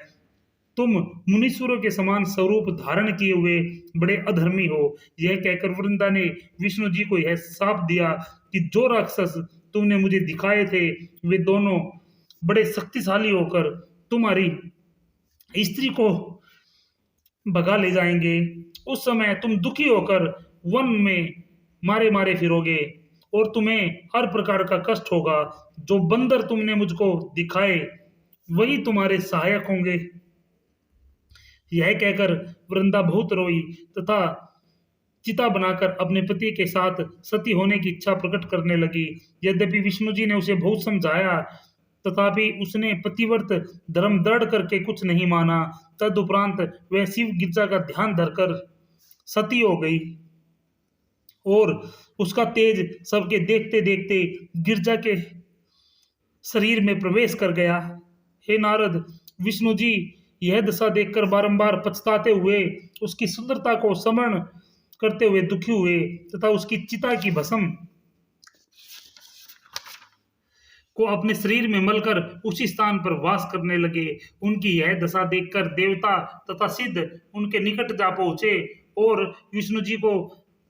तुम मुनीश्वरों के समान स्वरूप धारण किए हुए बड़े अधर्मी हो। यह कहकर वृंदा ने विष्णु जी को यह शाप दिया कि जो राक्षस तुमने मुझे दिखाए थे वे दोनों बड़े शक्तिशाली होकर तुम्हारी स्त्री को भगा ले जाएंगे। उस समय तुम दुखी होकर वन में मारे मारे फिरोगे और तुम्हें हर प्रकार का कष्ट होगा। जो बंदर तुमने मुझको दिखाए वही तुम्हारे सहायक होंगे। यह कहकर वृंदा बहुत रोई तथा चिता बनाकर अपने पति के साथ सती होने की इच्छा प्रकट करने लगी। यद्यपि विष्णु जी ने उसे बहुत समझाया तथापि उसने पतिव्रत धर्म दृढ़ करके कुछ नहीं माना। तदुपरांत वह शिव गिरजा का ध्यान धरकर सती हो गई और उसका तेज सबके देखते देखते गिरजा के शरीर में प्रवेश कर गया। हे नारद, विष्णु जी यह दशा देखकर बारंबार पछताते हुए उसकी सुंदरता को स्मरण करते हुए दुखी हुए तथा उसकी चिता की भस्म को अपने शरीर में मलकर उसी स्थान पर वास करने लगे। उनकी यह दशा देखकर देवता तथा सिद्ध उनके निकट जा पहुंचे और विष्णु जी को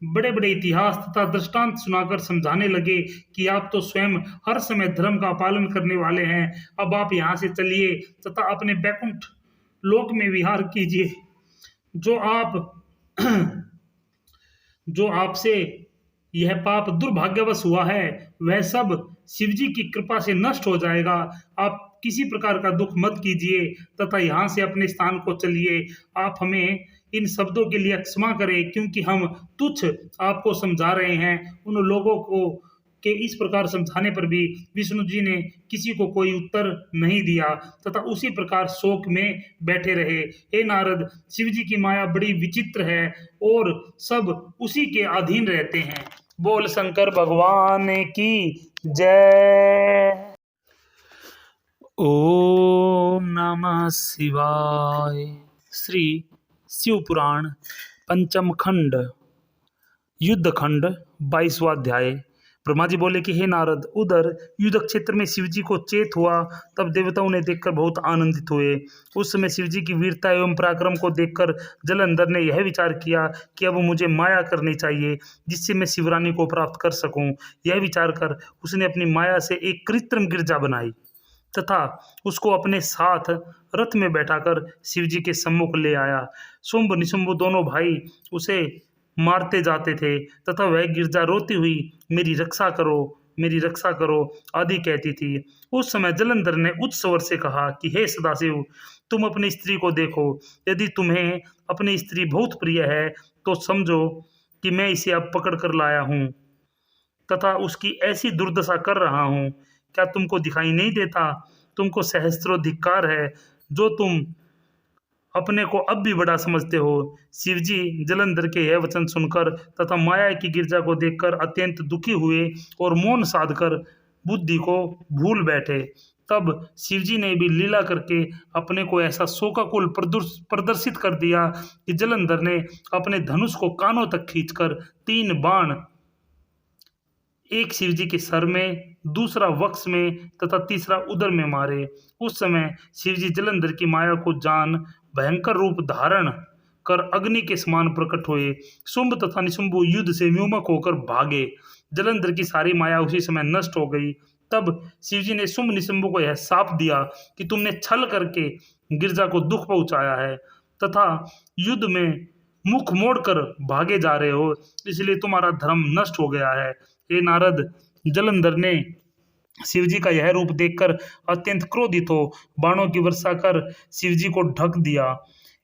बड़े बड़े इतिहास तथा दृष्टांत सुनाकर समझाने लगे कि आप तो स्वयं हर समय धर्म का पालन करने वाले हैं। अब आप यहाँ से चलिए तथा अपने बैकुंठ लोक में विहार कीजिए। जो आपसे यह पाप दुर्भाग्यवश हुआ है वह सब शिवजी की कृपा से नष्ट हो जाएगा। आप किसी प्रकार का दुख मत कीजिए तथा यहाँ से अपने स्थान को चलिए। आप हमें इन शब्दों के लिए क्षमा करें क्योंकि हम तुच्छ आपको समझा रहे हैं। उन लोगों को के इस प्रकार समझाने पर भी विष्णु जी ने किसी को कोई उत्तर नहीं दिया तथा उसी प्रकार शोक में बैठे रहे। हे नारद, शिव जी की माया बड़ी विचित्र है और सब उसी के अधीन रहते हैं। बोल शंकर भगवान की जय। ओम नमः शिवाय। श्री शिव पुराण पंचम खंड युद्ध खंड 22वां अध्याय। ब्रह्मा जी बोले कि हे नारद, उधर युद्ध क्षेत्र में शिवजी को चेत हुआ तब देवता उन्हें देखकर बहुत आनंदित हुए। उस समय शिवजी की वीरता एवं पराक्रम को देखकर जलंधर ने यह विचार किया कि अब मुझे माया करनी चाहिए जिससे मैं शिवरानी को प्राप्त कर सकूं। यह विचार कर उसने अपनी माया से एक कृत्रिम गिरजा बनाई तथा उसको अपने साथ रथ में बैठाकर शिवजी के सम्मुख ले आया। शुंभ निशुंभ दोनों भाई उसे मारते जाते थे तथा वह गिरजा रोती हुई मेरी रक्षा करो, मेरी रक्षा करो आदि कहती थी। उस समय जलंधर ने उच्च स्वर से कहा कि हे सदाशिव, तुम अपनी स्त्री को देखो। यदि तुम्हें अपनी स्त्री बहुत प्रिय है तो समझो कि मैं इसे अब पकड़ कर लाया हूँ तथा उसकी ऐसी दुर्दशा कर रहा हूँ। क्या तुमको दिखाई नहीं देता? तुमको सहस्त्रों धिक्कार है जो तुम अपने को अब भी बड़ा समझते हो। शिवजी जलंधर के यह वचन सुनकर तथा माया की गिरजा को देखकर अत्यंत दुखी हुए और मौन साधकर बुद्धि को भूल बैठे। तब शिवजी ने भी लीला करके अपने को ऐसा शोकाकुल प्रदर्शित कर दिया कि जलंधर ने अपने धनुष को कानों तक खींचकर 3 बाण, एक शिवजी के सर में, दूसरा वक्ष में तथा तीसरा उदर में मारे। उस समय शिवजी जलंधर की माया को जान भयंकर रूप धारण कर अग्नि के समान प्रकट हुए। शुंभ तथा निशुंभ युद्ध से विमुख होकर भागे। जलंधर की सारी माया उसी समय नष्ट हो गई। तब शिवजी ने शुंभ निशुंभ को यह शाप दिया कि तुमने छल करके गिरजा को दुख पहुंचाया है तथा युद्ध में मुख मोड़कर भागे जा रहे हो, इसलिए तुम्हारा धर्म नष्ट हो गया है। हे नारद, जलंधर ने शिवजी का यह रूप देखकर अत्यंत क्रोधित हो बाणों की वर्षा कर शिवजी को ढक दिया।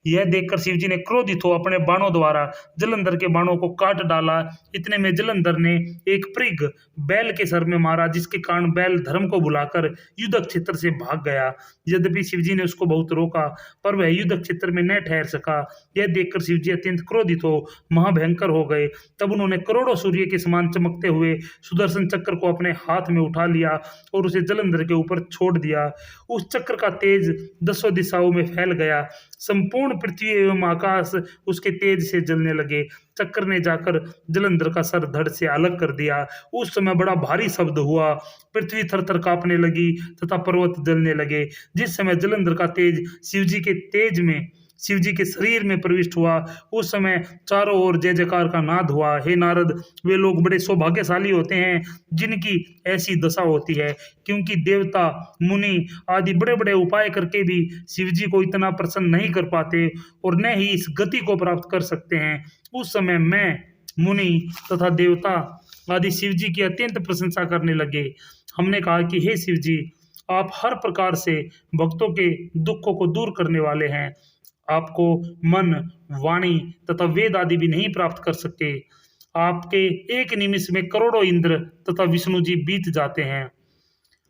यह देखकर शिवजी ने क्रोधित हो अपने बाणों द्वारा जलंधर के बाणों को काट डाला। इतने में जलंधर ने एक पृग बैल के सर में मारा, जिसके कारण बैल धर्म को भुलाकर युद्ध क्षेत्र से भाग गया। यद्यपि शिवजी ने उसको बहुत रोका, पर वह युद्ध क्षेत्र में न ठहर सका। यह देखकर शिवजी अत्यंत क्रोधित हो महाभयंकर हो गए। तब उन्होंने करोड़ों सूर्य के समान चमकते हुए सुदर्शन चक्र को अपने हाथ में उठा लिया और उसे जलंधर के ऊपर छोड़ दिया। उस चक्र का तेज दसों दिशाओं में फैल गया। संपूर्ण पृथ्वी एवं आकाश उसके तेज से जलने लगे। चक्र ने जाकर जलंधर का सर धड़ से अलग कर दिया। उस समय बड़ा भारी शब्द हुआ, पृथ्वी थर-थर कांपने लगी तथा पर्वत जलने लगे। जिस समय जलंधर का तेज शिवजी के शरीर में प्रविष्ट हुआ, उस समय चारों ओर जय जयकार का नाद हुआ। हे नारद, वे लोग बड़े सौभाग्यशाली होते हैं जिनकी ऐसी दशा होती है, क्योंकि देवता मुनि आदि बड़े बड़े उपाय करके भी शिवजी को इतना प्रसन्न नहीं कर पाते और न ही इस गति को प्राप्त कर सकते हैं। उस समय मैं, मुनि तथा देवता आदि शिवजी की अत्यंत प्रशंसा करने लगे। हमने कहा कि हे शिवजी, आप हर प्रकार से भक्तों के दुखों को दूर करने वाले हैं। आपको मन, वाणी तथा वेद आदि भी नहीं प्राप्त कर सके। आपके एक निमिष में करोड़ों इंद्र तथा विष्णु जी बीत जाते हैं।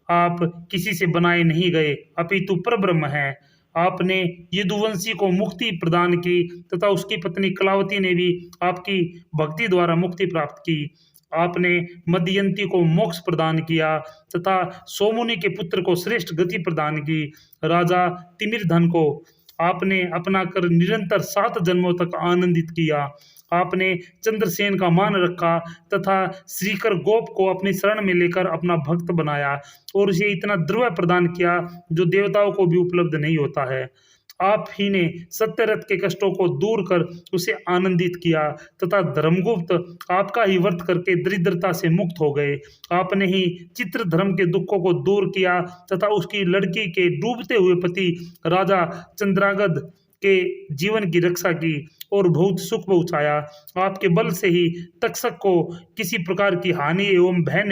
आप किसी से बनाए नहीं गए, अपितु परब्रह्म हैं। आपने यदुवंशी को मुक्ति प्रदान की तथा उसकी पत्नी कलावती ने भी आपकी भक्ति द्वारा मुक्ति प्राप्त की। आपने मदयंती को मोक्ष प्रदान किया तथा सोमुनि के पुत्र को श्रेष्ठ गति प्रदान की। राजा तिमिरधन को आपने अपना कर निरंतर 7 जन्मों तक आनंदित किया। आपने चंद्रसेन का मान रखा तथा श्रीकर गोप को अपनी शरण में लेकर अपना भक्त बनाया और उसे इतना द्रव्य प्रदान किया जो देवताओं को भी उपलब्ध नहीं होता है। आप ही ने सत्यरथ के कष्टों को दूर कर उसे आनंदित किया तथा धर्मगुप्त आपका ही व्रत करके दरिद्रता से मुक्त हो गए। आपने ही चित्रधर्म के दुखों को दूर किया तथा उसकी लड़की के डूबते हुए पति राजा चंद्रागद के जीवन की रक्षा की और बहुत सुख पहुंचाया। आपके बल से ही तक्षक को किसी प्रकार की हानि एवं भय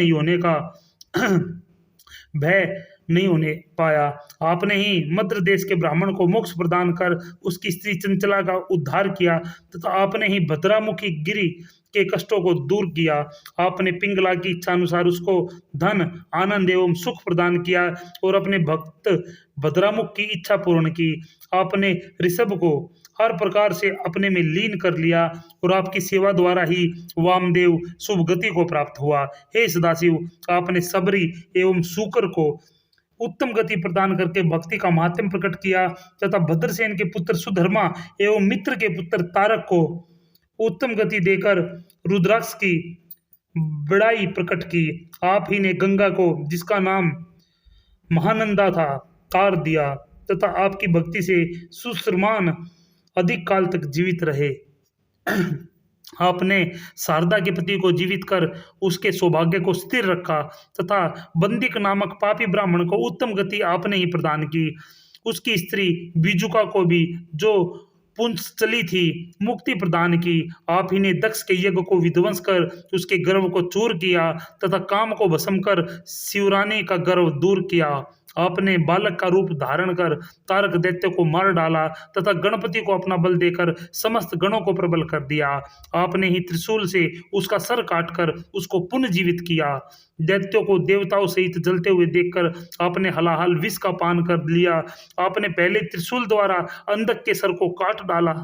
नहीं होने पाया। आपने ही मद्र देश के ब्राह्मण को मोक्ष प्रदान कर उसकी स्त्री चंचला का उद्धार किया तथा आपने ही भद्रामुखी गिरी के कष्टों को दूर किया। आपने पिंगला की इच्छा अनुसार उसको धन, आनंद एवं सुख प्रदान किया और अपने भक्त भद्रामुख की इच्छा पूर्ण की। आपने ऋषभ को हर प्रकार से अपने में लीन कर लिया और आपकी सेवा द्वारा ही वामदेव शुभ गति को प्राप्त हुआ। हे सदाशिव, आपने सबरी एवं सूकर को उत्तम गति प्रदान करके भक्ति का महात्म्य प्रकट किया तथा भद्रसेन के पुत्र सुधर्मा एवं मित्र के पुत्र तारक को उत्तम गति देकर रुद्राक्ष की बड़ाई प्रकट की। आप ही ने गंगा को, जिसका नाम महानंदा था, तार दिया तथा आपकी भक्ति से सुश्रमान अधिक काल तक जीवित रहे। आपने शारदा के पति को जीवित कर उसके सौभाग्य को स्थिर रखा तथा बंदिक नामक पापी ब्राह्मण को उत्तम गति आपने ही प्रदान की। उसकी स्त्री बीजुका को भी, जो पुंस चली थी, मुक्ति प्रदान की। आप ही ने दक्ष के यज्ञ को विध्वंस कर उसके गर्व को चूर किया तथा काम को भस्म कर शिवरानी का गर्व दूर किया। आपने बालक का रूप धारण कर तारक दैत्य को मार डाला तथा गणपति को अपना बल देकर समस्त गणों को प्रबल कर दिया। आपने ही त्रिशूल से उसका सर काटकर उसको पुनर्जीवित किया। दैत्यों को देवताओं सहित जलते हुए देखकर आपने हलाहल विष का पान कर लिया। आपने पहले त्रिशूल द्वारा अंधक के सर को काट डाला,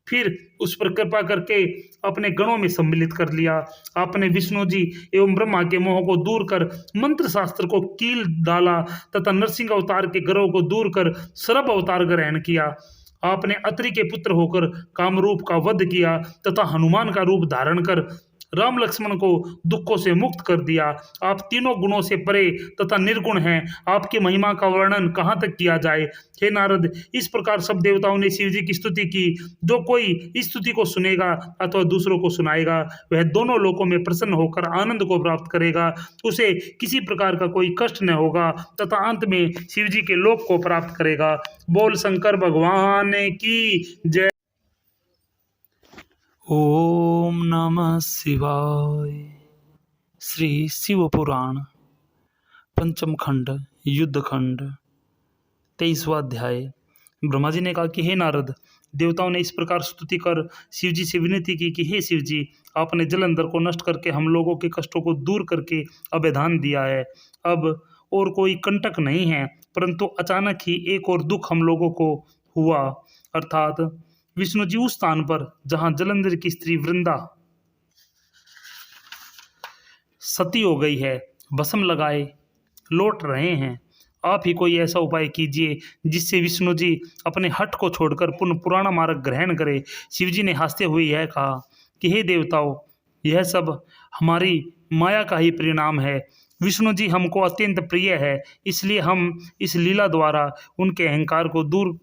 फिर उस पर कृपा करके अपने गणों में सम्मिलित कर लिया। आपने विष्णु जी एवं ब्रह्मा के मोह को दूर कर मंत्र शास्त्र को कील डाला तथा नरसिंह अवतार के गर्व को दूर कर सरभ अवतार ग्रहण किया। आपने अत्रि के पुत्र होकर कामरूप का वध किया तथा हनुमान का रूप धारण कर राम लक्ष्मण को दुखों से मुक्त कर दिया। आप तीनों गुणों से परे तथा निर्गुण हैं। आपकी महिमा का वर्णन कहाँ तक किया जाए। हे नारद, इस प्रकार सब देवताओं ने शिव जी की स्तुति की। जो कोई इस स्तुति को सुनेगा अथवा दूसरों को सुनाएगा, वह दोनों लोकों में प्रसन्न होकर आनंद को प्राप्त करेगा। उसे किसी प्रकार का कोई कष्ट न होगा तथा अंत में शिव जी के लोक को प्राप्त करेगा। बोल शंकर भगवान की जय। ओम नमः शिवाय। श्री शिव पुराण पंचम खंड युद्ध खंड 23वां अध्याय। ब्रह्मा जी ने कहा कि हे नारद, देवताओं ने इस प्रकार स्तुति कर शिव जी से विनती की कि हे शिव जी, आपने जलंधर को नष्ट करके हम लोगों के कष्टों को दूर करके अभयदान दिया है। अब और कोई कंटक नहीं है, परंतु अचानक ही एक और दुख हम लोगों को हुआ, अर्थात विष्णु जी उस स्थान पर जहां जलंधर की स्त्री वृंदा सती हो गई है, भस्म लगाए लौट रहे हैं। आप ही कोई ऐसा उपाय कीजिए जिससे विष्णु जी अपने हट को छोड़कर पुनः पुराना मार्ग ग्रहण करे। शिव जी ने हंसते हुए यह कहा कि हे देवताओं, यह सब हमारी माया का ही परिणाम है। विष्णु जी हमको अत्यंत प्रिय है, इसलिए हम इस लीला द्वारा उनके अहंकार को दूर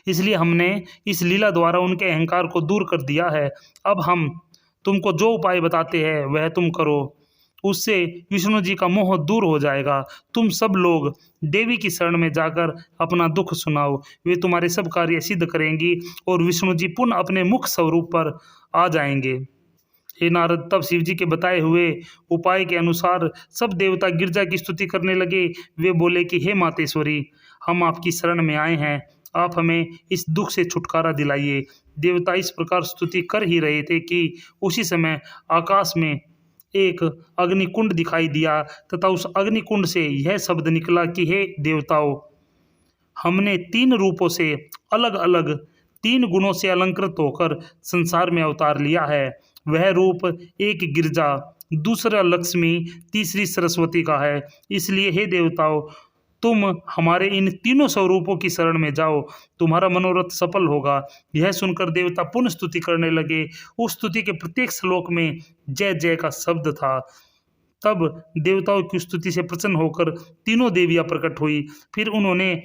इसलिए हमने इस लीला द्वारा उनके अहंकार को दूर कर दिया है। अब हम तुमको जो उपाय बताते हैं वह तुम करो, उससे विष्णु जी का मोह दूर हो जाएगा। तुम सब लोग देवी की शरण में जाकर अपना दुख सुनाओ, वे तुम्हारे सब कार्य सिद्ध करेंगी और विष्णु जी पुनः अपने मुख्य स्वरूप पर आ जाएंगे। हे नारद, तब शिव जी के बताए हुए उपाय के अनुसार सब देवता गिरजा की स्तुति करने लगे। वे बोले कि हे मातेश्वरी, हम आपकी शरण में आए हैं, आप हमें इस दुख से छुटकारा दिलाइए। देवता इस प्रकार स्तुति कर ही रहे थे कि उसी समय आकाश में एक अग्निकुंड दिखाई दिया तथा उस अग्निकुंड से यह शब्द निकला कि हे देवताओं, हमने 3 रूपों से अलग अलग 3 गुणों से अलंकृत होकर संसार में अवतार लिया है। वह रूप एक गिरजा, दूसरा लक्ष्मी, तीसरी सरस्वती का है। इसलिए हे देवताओं, तुम हमारे इन तीनों स्वरूपों की शरण में जाओ, तुम्हारा मनोरथ सफल होगा। यह सुनकर देवता पुनः स्तुति करने लगे। उस स्तुति के प्रत्येक श्लोक में जय जय का शब्द था। तब देवताओं की स्तुति से प्रसन्न होकर तीनों देवियां प्रकट हुई। फिर उन्होंने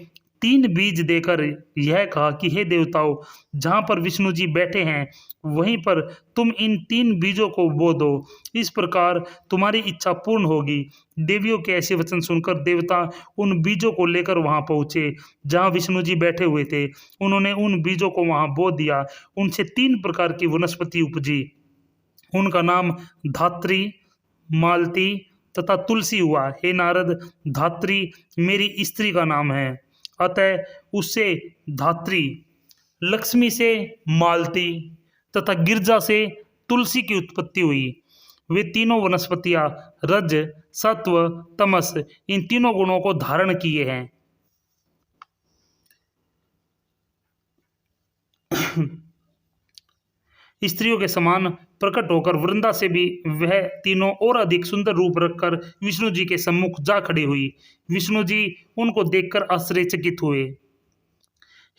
3 बीज देकर यह कहा कि हे देवताओं, जहाँ पर विष्णु जी बैठे हैं वहीं पर तुम इन 3 बीजों को बो दो, इस प्रकार तुम्हारी इच्छा पूर्ण होगी। देवियों के ऐसे वचन सुनकर देवता उन बीजों को लेकर वहां पहुंचे जहां विष्णु जी बैठे हुए थे। उन्होंने उन बीजों को वहां बो दिया। उनसे 3 प्रकार की वनस्पति उपजी। उनका नाम धात्री, मालती तथा तुलसी हुआ। हे नारद, धात्री मेरी स्त्री का नाम है, अतः उससे धात्री, लक्ष्मी से मालती तथा गिरजा से तुलसी की उत्पत्ति हुई। वे तीनों वनस्पतियां रज, सत्व, तमस, इन तीनों गुणों को धारण किए हैं। स्त्रियों के समान प्रकट होकर वृंदा से भी वह तीनों और अधिक सुंदर रूप रखकर विष्णु जी के सम्मुख जा खड़ी हुई। विष्णु जी उनको देखकर आश्चर्यचकित हुए।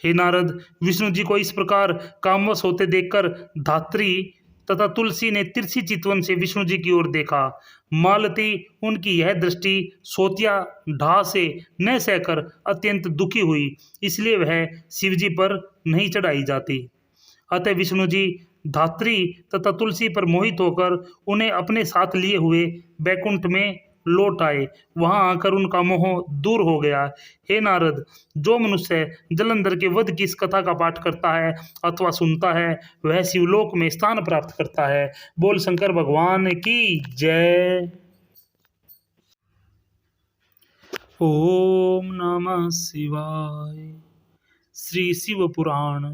हे नारद, विष्णु जी को इस प्रकार कामवश होते देखकर धात्री तथा तुलसी ने तिरछी चितवन से विष्णु जी की ओर देखा। मालती उनकी यह दृष्टि सोतिया ढा से न सहकर अत्यंत दुखी हुई, इसलिए वह शिव जी पर नहीं चढ़ाई जाती। अतः विष्णु जी धात्री तथा तुलसी पर मोहित होकर उन्हें अपने साथ लिए हुए बैकुंठ में लौट आए। वहां आकर उनका मोह दूर हो गया। हे नारद, जो मनुष्य जलंधर के वध की इस कथा का पाठ करता है अथवा सुनता है, वह शिवलोक में स्थान प्राप्त करता है। बोल शंकर भगवान की जय। ओम नमः शिवाय। श्री शिव पुराण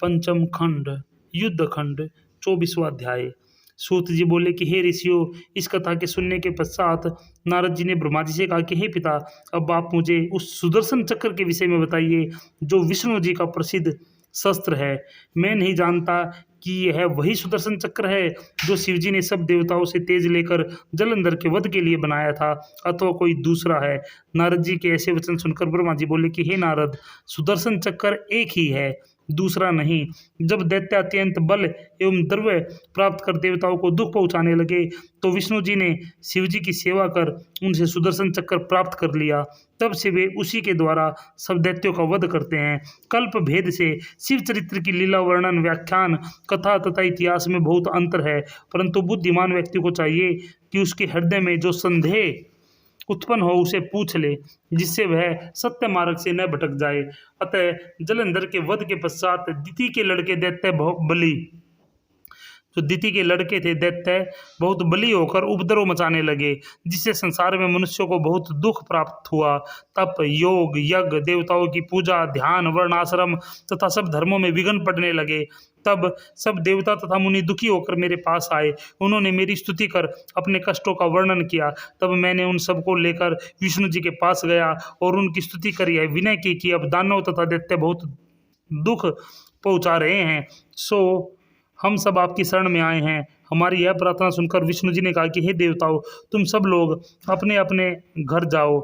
पंचम खंड युद्ध खंड 24वां अध्याय। सूत जी बोले कि हे ऋषियों, इस कथा के सुनने के पश्चात नारद जी ने ब्रह्मा जी से कहा कि हे पिता, अब आप मुझे उस सुदर्शन चक्र के विषय में बताइए जो विष्णु जी का प्रसिद्ध शस्त्र है। मैं नहीं जानता कि यह वही सुदर्शन चक्र है जो शिव जी ने सब देवताओं से तेज लेकर जलंधर के वध के लिए बनाया था, अथवा कोई दूसरा है। नारद जी के ऐसे वचन सुनकर ब्रह्मा जी बोले कि हे नारद, सुदर्शन चक्र एक ही है, दूसरा नहीं। जब दैत्य अत्यंत बल एवं द्रव्य प्राप्त कर देवताओं को दुख पहुंचाने लगे तो विष्णु जी ने शिव जी की सेवा कर उनसे सुदर्शन चक्र प्राप्त कर लिया। तब से वे उसी के द्वारा सब दैत्यों का वध करते हैं। कल्प भेद से शिव चरित्र की लीला वर्णन, व्याख्यान, कथा तथा इतिहास में बहुत अंतर है, परंतु बुद्धिमान व्यक्ति को चाहिए कि उसके हृदय में जो संदेह उत्पन्न हो उसे पूछ ले, जिससे वह सत्य मार्ग से न भटक जाए। अतः जलंधर के वध के पश्चात दिति के लड़के दैत्य बलि जो दिति के लड़के थे दैत्य बहुत बली होकर उपद्रव मचाने लगे, जिससे संसार में मनुष्यों को बहुत दुख प्राप्त हुआ। तप, योग, यज्ञ, देवताओं की पूजा, ध्यान, वर्ण, आश्रम तथा सब धर्मों में विघ्न पड़ने लगे। तब सब देवता तथा मुनि दुखी होकर मेरे पास आए। उन्होंने मेरी स्तुति कर अपने कष्टों का वर्णन किया। तब मैंने उन सबको लेकर विष्णु जी के पास गया और उनकी स्तुति करी है, विनय की कि अब दानव तथा दैत्य बहुत दुख पहुंचा रहे हैं, सो हम सब आपकी शरण में आए हैं। हमारी यह प्रार्थना सुनकर विष्णु जी ने कहा कि हे देवताओं, तुम सब लोग अपने अपने घर जाओ,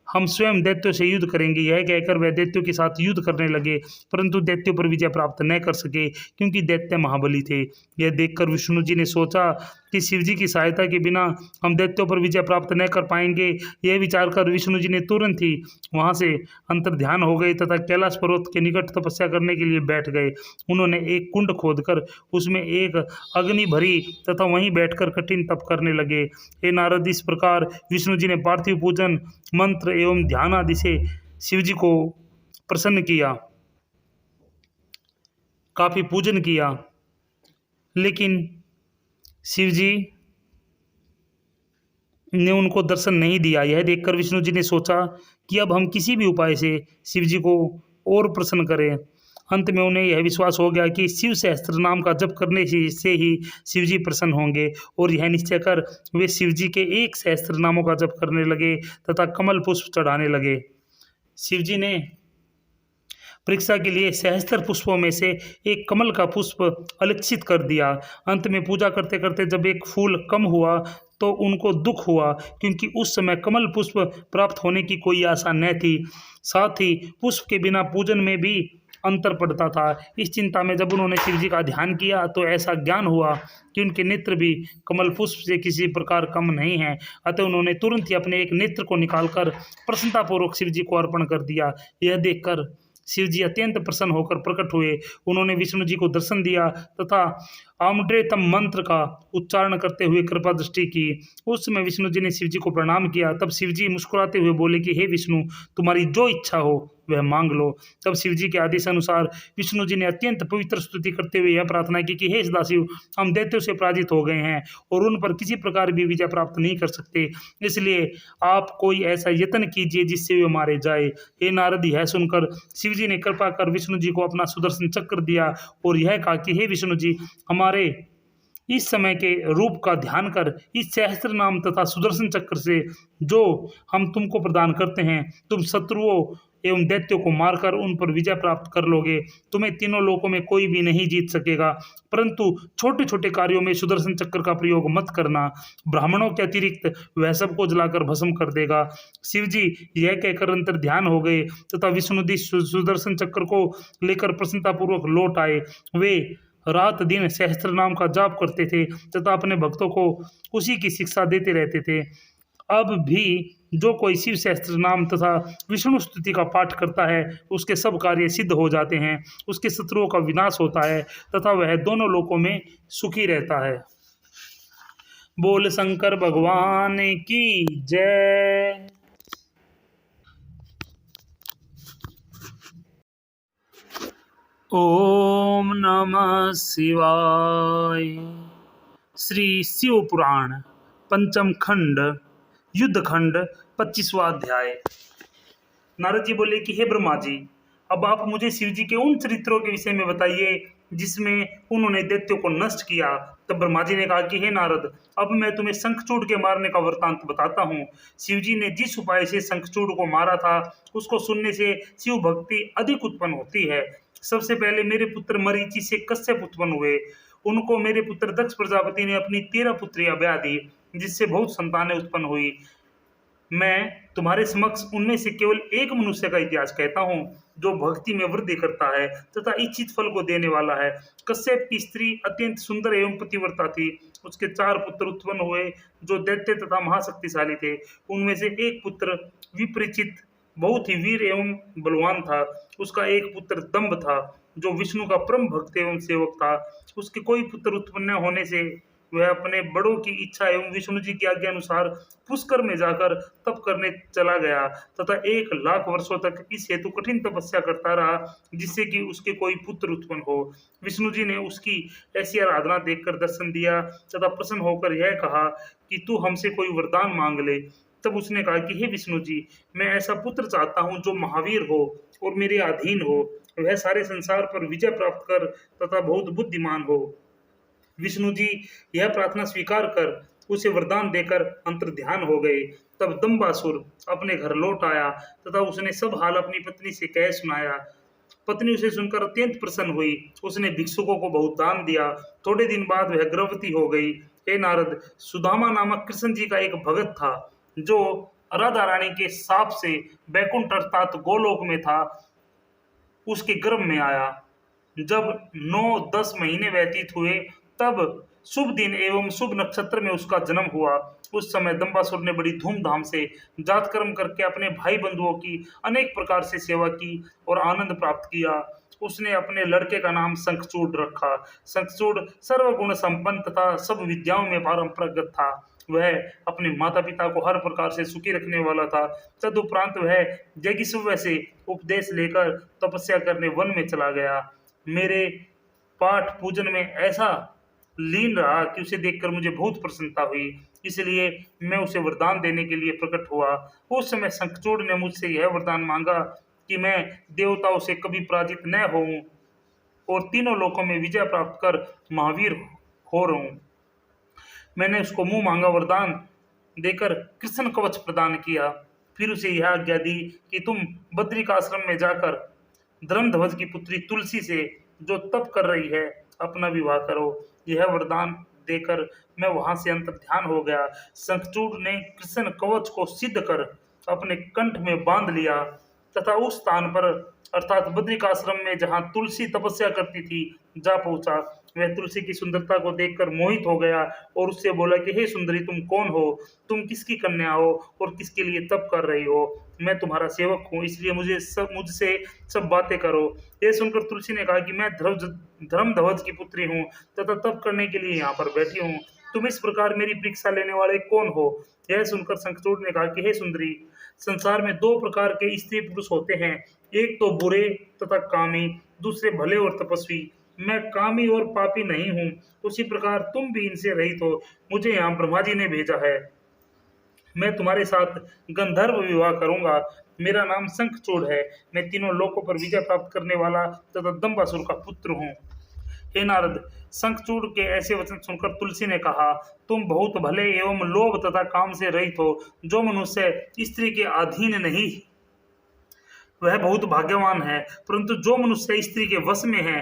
हम स्वयं दैत्यों से युद्ध करेंगे। यह कहकर वह दैत्यों के साथ युद्ध करने लगे, परंतु दैत्यों पर विजय प्राप्त न कर सके, क्योंकि दैत्य महाबली थे। यह देखकर विष्णु जी ने सोचा कि शिव जी की सहायता के बिना हम दैत्यों पर विजय प्राप्त न कर पाएंगे। यह विचार कर विष्णु जी ने तुरंत ही वहां से अंतर्ध्यान हो गए तथा कैलाश पर्वत के निकट तपस्या करने के लिए बैठ गए। उन्होंने एक कुंड खोदकर उसमें एक अग्नि भरी तथा वहीं बैठकर कठिन तप करने लगे। हे नारद, इस प्रकार विष्णु जी ने पार्थिव पूजन मंत्र एवं ध्यान आदि से शिव जी को प्रसन्न किया, काफी पूजन किया, लेकिन शिव जी ने उनको दर्शन नहीं दिया। यह देखकर विष्णु जी ने सोचा कि अब हम किसी भी उपाय से शिव जी को और प्रसन्न करें। अंत में उन्हें यह विश्वास हो गया कि शिव सहस्त्र नाम का जप करने से ही शिव जी प्रसन्न होंगे, और यह निश्चय कर वे शिव जी के एक सहस्त्र नामों का जप करने लगे तथा कमल पुष्प चढ़ाने लगे। शिव जी ने परीक्षा के लिए सहस्त्र पुष्पों में से एक कमल का पुष्प अलक्षित कर दिया। अंत में पूजा करते करते जब एक फूल कम हुआ तो उनको दुख हुआ, क्योंकि उस समय कमल पुष्प प्राप्त होने की कोई आशा न थी। साथ ही पुष्प के बिना पूजन में भी अंतर पड़ता था। इस चिंता में जब उन्होंने शिव जी का ध्यान किया तो ऐसा ज्ञान हुआ कि उनके नेत्र भी कमल पुष्प से किसी प्रकार कम नहीं है। अतः उन्होंने तुरंत ही अपने एक नेत्र को निकालकर प्रसन्नतापूर्वक शिव जी को अर्पण कर दिया। यह देखकर शिव जी अत्यंत प्रसन्न होकर प्रकट हुए। उन्होंने विष्णु जी को दर्शन दिया तथा आमुद्रेतम मंत्र का उच्चारण करते हुए कृपा दृष्टि की। उस समय विष्णु जी ने शिव जी को प्रणाम किया। तब शिव जी मुस्कुराते हुए बोले कि हे विष्णु, तुम्हारी जो इच्छा हो वह मांग लो। तब शिव जी के आदेश अनुसार विष्णु जी ने अत्यंत पवित्र स्तुति करते हुए यह प्रार्थना की कि हे सदाशिव, हम दैत्यों से पराजित हो गए हैं और उन पर किसी प्रकार भी विजय प्राप्त नहीं कर सकते, इसलिए आप कोई ऐसा यत्न कीजिए जिससे वे मारे जाए। हे नारद, यह सुनकर शिव जी ने कृपा कर विष्णु जी को अपना सुदर्शन चक्र दिया और यह कहा कि हे विष्णु जी, हमारे इस समय के रूप का ध्यान कर इस सहस्त्र नाम तथा सुदर्शन चक्र से जो हम तुमको प्रदान करते हैं, तुम शत्रुओं एवं दैत्यों को मारकर उन पर विजय प्राप्त कर लोगे। तुम्हें तीनों लोकों में कोई भी नहीं जीत सकेगा, परंतु छोटे छोटे कार्यों में सुदर्शन चक्र का प्रयोग मत करना, ब्राह्मणों के अतिरिक्त वह सबको जलाकर भस्म कर देगा। शिव जी यह कहकर अंतर ध्यान हो गए तथा विष्णुदी सुदर्शन चक्र को लेकर प्रसन्नतापूर्वक लौट आए। वे रात दिन सहस्त्र नाम का जाप करते थे तथा अपने भक्तों को उसी की शिक्षा देते रहते थे। अब भी जो कोई शिव सहस्त्र नाम तथा विष्णु स्तुति का पाठ करता है उसके सब कार्य सिद्ध हो जाते हैं, उसके शत्रुओं का विनाश होता है तथा वह दोनों लोकों में सुखी रहता है। बोल शंकर भगवान की जय। ओम नमः शिवाय। श्री शिव पुराण पंचम खंड युद्ध खंड 25वां अध्याय। नारद जी बोले कि हे ब्रह्मा जी, अब आप मुझे शिव जी के उन चरित्रों के विषय में बताइए जिसमें उन्होंने दैत्यों को नष्ट किया। तब ब्रह्मा जी ने कहा कि हे नारद, अब मैं तुम्हें शंखचूड़ के मारने का वृतांत बताता हूँ। शिव जी ने जिस उपाय से शंखचूड़ को मारा था उसको सुनने से शिव भक्ति अधिक उत्पन्न होती है। सबसे पहले मेरे पुत्र मरीचि से कश्यप उत्पन्न हुए। उनको मेरे पुत्र दक्ष प्रजापति ने अपनी 13 पुत्रियां ब्याह दी, जिससे बहुत संतानें उत्पन्न हुई। मैं तुम्हारे समक्ष उनमें से केवल एक मनुष्य का इतिहास कहता हूँ जो भक्ति में वृद्धि करता है तथा इच्छित फल को देने वाला है। कश्यप की स्त्री अत्यंत सुंदर एवं पतिव्रता थी। उसके 4 पुत्र उत्पन्न हुए जो दैत्य तथा महाशक्तिशाली थे। उनमें से एक पुत्र विपरीचित बहुत ही वीर एवं बलवान था। उसका एक पुत्र दंभ था जो विष्णु का परम भक्त एवं सेवक था। उसके कोई पुत्र उत्पन्न होने से वह अपने बड़ों की इच्छा एवं विष्णु जी की आज्ञा अनुसार पुष्कर में जाकर तप करने चला गया तथा 1 लाख वर्षों तक इस हेतु कठिन तपस्या करता रहा, जिससे कि उसके कोई पुत्र उत्पन्न हो। विष्णु जी ने उसकी ऐसी आराधना देखकर दर्शन दिया तथा प्रसन्न होकर यह कहा कि तू हमसे कोई वरदान मांग ले। तब उसने कहा कि हे विष्णु जी, मैं ऐसा पुत्र चाहता हूँ जो महावीर हो और मेरे अधीन हो, वह सारे संसार पर विजय प्राप्त कर तथा बहुत बुद्धिमान हो। विष्णु जी यह प्रार्थना स्वीकार कर उसे वरदान देकर अंतर्ध्यान हो गए। तब दंबासुर अपने घर लौट आया तथा उसने सब हाल अपनी पत्नी से कह सुनाया। पत्नी उसे सुनकर अत्यंत प्रसन्न हुई। उसने भिक्षुकों को बहुत दान दिया। थोड़े दिन बाद वह गर्भवती हो गई। हे नारद, सुदामा नामक कृष्ण जी का एक भगत था जो राधा रानी के शाप से बैकुंठ अर्थात गोलोक में था, उसके गर्भ में आया। जब 9-10 महीने व्यतीत हुए तब शुभ दिन एवं शुभ नक्षत्र में उसका जन्म हुआ। उस समय दंबासुर ने बड़ी धूमधाम से जातकर्म करके अपने भाई बंधुओं की अनेक प्रकार से सेवा की और आनंद प्राप्त किया। उसने अपने लड़के का नाम शंखचूड़ रखा। शंखचूड़ सर्वगुण संपन्न तथा सब विद्याओं में पारंपरिक था। वह अपने माता पिता को हर प्रकार से सुखी रखने वाला था। तदुपरांत वह यज्ञ से उपदेश लेकर तपस्या करने वन में चला गया। मेरे पाठ पूजन में ऐसा लीन रहा कि उसे देखकर मुझे बहुत प्रसन्नता हुई, इसलिए मैं उसे वरदान देने के लिए प्रकट हुआ। उस समय शंखचूड़ ने मुझसे यह वरदान मांगा कि मैं देवताओं से कभी पराजित न होऊं और तीनों लोकों में विजय प्राप्त कर महावीर हो रहूं। मैंने उसको मुंह मांगा वरदान देकर कृष्ण कवच प्रदान किया। फिर उसे यह आज्ञा दी कि तुम बद्रिक आश्रम में जाकर धर्मध्वज की पुत्री तुलसी से जो तप कर रही है अपना विवाह करो। यह वरदान देकर मैं वहां से अंतर्ध्यान हो गया। शंखचूड़ ने कृष्ण कवच को सिद्ध कर अपने कंठ में बांध लिया तथा उस स्थान पर अर्थात बद्रिक आश्रम में जहां तुलसी तपस्या करती थी जा पहुंचा। वह तुलसी की सुंदरता को देखकर मोहित हो गया और उससे बोला कि हे सुंदरी, तुम कौन हो? तुम किसकी कन्या हो और किसके लिए तप कर रही हो? मैं तुम्हारा सेवक हूँ, इसलिए मुझसे सब बातें करो। यह सुनकर तुलसी ने कहा कि मैं धर्मध्वज की पुत्री हूँ तथा तप करने के लिए यहाँ पर बैठी हूँ। तुम इस प्रकार मेरी परीक्षा लेने वाले कौन हो? यह सुनकर शंखचूड़ ने कहा कि हे सुंदरी, संसार में 2 प्रकार के स्त्री पुरुष होते हैं, एक तो बुरे तथा कामी, दूसरे भले और तपस्वी। मैं कामी और पापी नहीं हूँ, उसी प्रकार तुम भी इनसे रहित हो। मुझे यहाँ ब्रह्मा जी ने भेजा है। मैं तुम्हारे साथ गंधर्व विवाह करूंगा। मेरा नाम शंखचूड़ है। मैं तीनों लोकों पर विजय प्राप्त करने वाला तथा दंबासुर का पुत्र हूँ। हे नारद, शंखचूड़ के ऐसे वचन सुनकर तुलसी ने कहा, तुम बहुत भले एवं लोभ तथा काम से रहित हो। जो मनुष्य स्त्री के अधीन नहीं वह बहुत भाग्यवान है, परंतु जो मनुष्य स्त्री के वश में है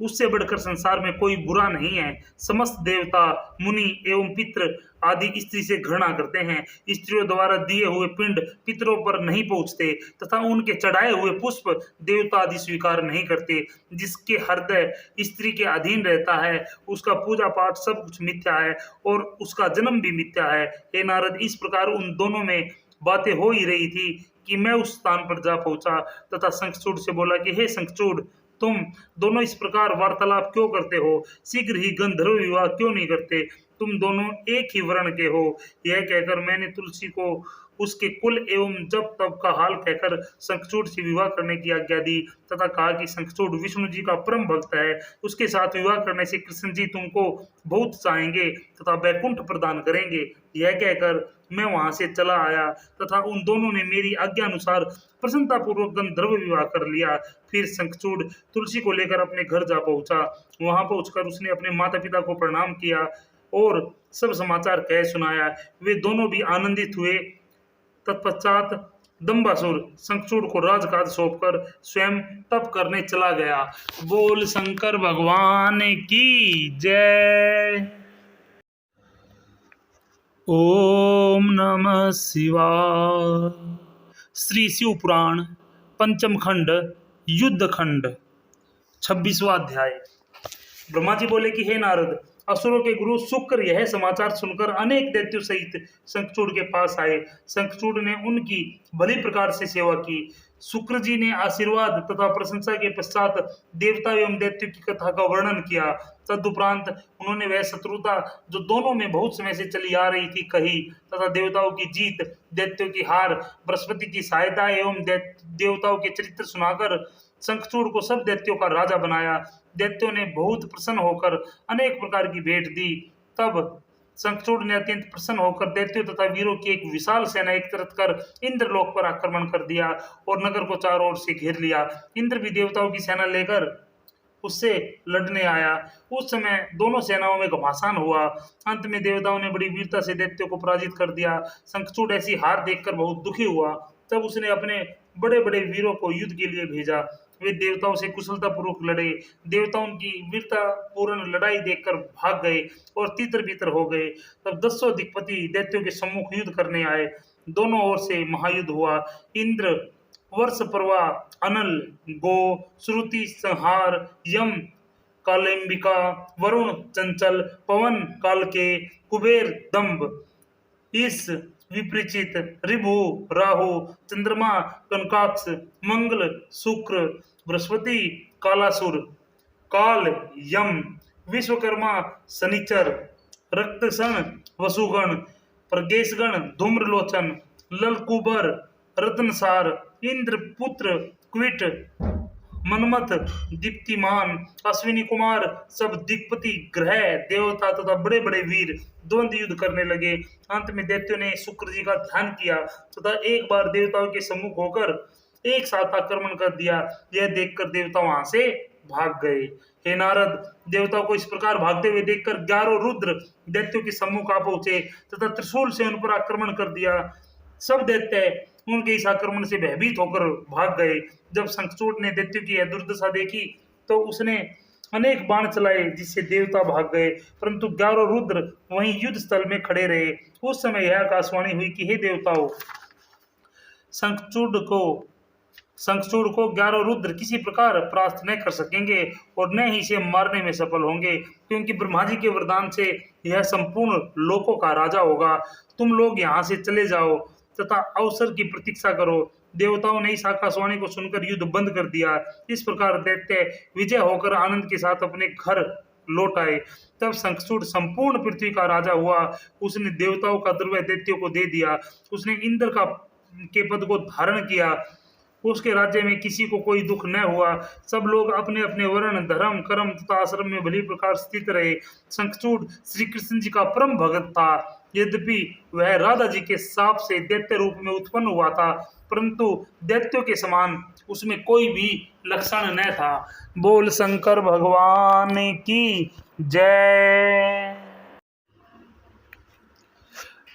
उससे बढ़कर संसार में कोई बुरा नहीं है। समस्त देवता, मुनि एवं पितृ आदि स्त्री से घृणा करते हैं। स्त्रियों द्वारा दिए हुए पिंड पितरों पर नहीं पहुंचते तथा उनके चढ़ाए हुए पुष्प देवता आदि स्वीकार नहीं करते। जिसके हृदय स्त्री के अधीन रहता है उसका पूजा पाठ सब कुछ मिथ्या है और उसका जन्म भी मिथ्या है। हे नारद, इस प्रकार उन दोनों में बातें हो ही रही थी कि मैं उस स्थान पर जा पहुंचा तथा शंखचूड़ से बोला कि हे शंखचूड़, तुम दोनों इस प्रकार वार्तालाप क्यों करते हो? शीघ्र ही गंधर्व विवाह क्यों नहीं करते? तुम दोनों एक ही वर्ण के हो। यह कहकर मैंने तुलसी को उसके कुल एवं जब तब का हाल कहकर शंखचूड़ से विवाह करने की आज्ञा दी तथा कहा कि शंखचूड़ विष्णु जी का परम भक्त है। उसके साथ विवाह करने से कृष्ण जी तुमको बहुत चाहेंगे तथा वैकुंठ प्रदान करेंगे। यह कहकर मैं वहां से चला आया तथा उन दोनों ने मेरी आज्ञा अनुसार प्रसन्नता पूर्वक गंधर्व विवाह कर लिया। फिर शंखचूड़ तुलसी को लेकर अपने घर जा पहुंचा। वहां पहुंचकर उसने अपने माता पिता को प्रणाम किया और सब समाचार कह सुनाया। वे दोनों भी आनंदित हुए। तत्पश्चात दंबासुर शंखचूड़ को राजकाज सौंपकर स्वयं तप करने चला गया। बोल शंकर भगवान की जय। ओम नमः शिवाय। श्री शिव पुराण पंचम खंड युद्ध खंड 26वां अध्याय। ब्रह्मा जी बोले कि हे नारद, असुरों के गुरु शुक्र यह समाचार सुनकर अनेक दैत्यों सहित शंखचूड़ के पास आए। शंखचूड़ ने उनकी भली प्रकार से सेवा की। शुक्र जी ने आशीर्वाद तथा प्रशंसा के पश्चात देवता एवं दैत्यों की कथा का वर्णन किया। तदुपरांत उन्होंने वह शत्रुता जो दोनों में बहुत समय से चली आ रही थी कही, तथा देवताओं की जीत, दैत्यों की हार, बृहस्पति की सहायता एवं देवताओं के चरित्र सुनाकर शंखचूड़ को सब दैत्यों का राजा बनाया। दैत्यों ने बहुत प्रसन्न होकर अनेक प्रकार की भेंट दी। तब शंखचूड़ ने अत्यंत प्रसन्न होकर दैत्यों तथा वीरों की एक विशाल सेना एकत्रित कर इंद्रलोक पर आक्रमण कर दिया और नगर को चारों ओर से घेर लिया। इंद्र भी देवताओं की सेना लेकर उससे लड़ने आया। उस समय दोनों सेनाओं में घमासान हुआ। अंत में देवताओं ने बड़ी वीरता से दैत्यों को पराजित कर दिया। शंखचूड़ ऐसी हार देखकर बहुत दुखी हुआ। तब उसने अपने बड़े बड़े वीरों को युद्ध के लिए भेजा। वे देवताओं से कुशलता पूर्वक लड़े। देवताओं की वीरता पूर्ण लड़ाई देखकर भाग गए और तीतर बीतर हो गए। तब 10 दिक्पति दैत्यों के सम्मुख युद्ध करने आए। दोनों ओर से महायुद्ध हुआ। इंद्र वर्ष परवा, अनल, गो, श्रुति संहार, यम कालिंबिका, वरुण चंचल, पवन कालके, कुबेर दंभ, इस विपरीचित, ऋभु राहु, चंद्रमा कनकाक्ष, मंगल शुक्र, बृहस्पति कालासुर, काल यम, विश्वकर्मा शनिचर, रक्तसन वसुगण, प्रगेशगण धूम्रलोचन, ललकुबर, रत्नसार, इंद्रपुत्र क्विट, मनमथ, दीप्तिमान, अश्विनी कुमार, सब दिक्पति, ग्रह, देवता तथा बड़े बड़े वीर द्वंद्व युद्ध करने लगे। अंत में दैत्यों ने शुक्र जी का ध्यान किया तथा एक बार देवताओं के सम्मुख होकर एक साथ आक्रमण कर दिया। यह देखकर देवता वहां से भाग गए। हे नारद, देवताओं को इस प्रकार भागते हुए देखकर 11 रुद्र दैत्यों के सम्मुख आ पहुंचे तथा त्रिशूल से उन पर आक्रमण कर दिया। सब दैत्य उनके इस आक्रमण से भयभीत होकर भाग गए। जब शंखचूड़ ने दैत्यों की यह दुर्दशा देखी तो उसने अनेक बाण चलाए जिससे देवता भाग गए, परंतु 11 रुद्र वहीं युद्ध स्थल में खड़े रहे। उस समय यह आकाशवाणी हुई कि हे देवताओं, शंखचूड़ को 11 रुद्र किसी प्रकार परास्त न कर सकेंगे और न ही इसे मारने में सफल होंगे, क्योंकि ब्रह्मा जी के वरदान से यह संपूर्ण लोकों का राजा होगा। तुम लोग यहाँ से चले जाओ तथा अवसर की प्रतीक्षा करो। देवताओं ने इस आकाशवाणी को सुनकर युद्ध बंद कर दिया। इस प्रकार दैत्य विजय होकर आनंद के साथ अपने घर लौट आए। तब शंखचूड़ संपूर्ण पृथ्वी का राजा हुआ। उसने देवताओं का द्रव्य दैत्यों को दे दिया। उसने इंद्र के पद को धारण किया। उसके राज्य में किसी को कोई दुख न हुआ। सब लोग अपने अपने वर्ण, धर्म, कर्म तथा आश्रम में भली प्रकार स्थित रहे। शंखचूड़ श्री कृष्ण जी का परम भगत था। यद्यपि वह राधा जी के शाप से दैत्य रूप में उत्पन्न हुआ था, परंतु दैत्यों के समान उसमें कोई भी लक्षण न था। बोल शंकर भगवान की जय।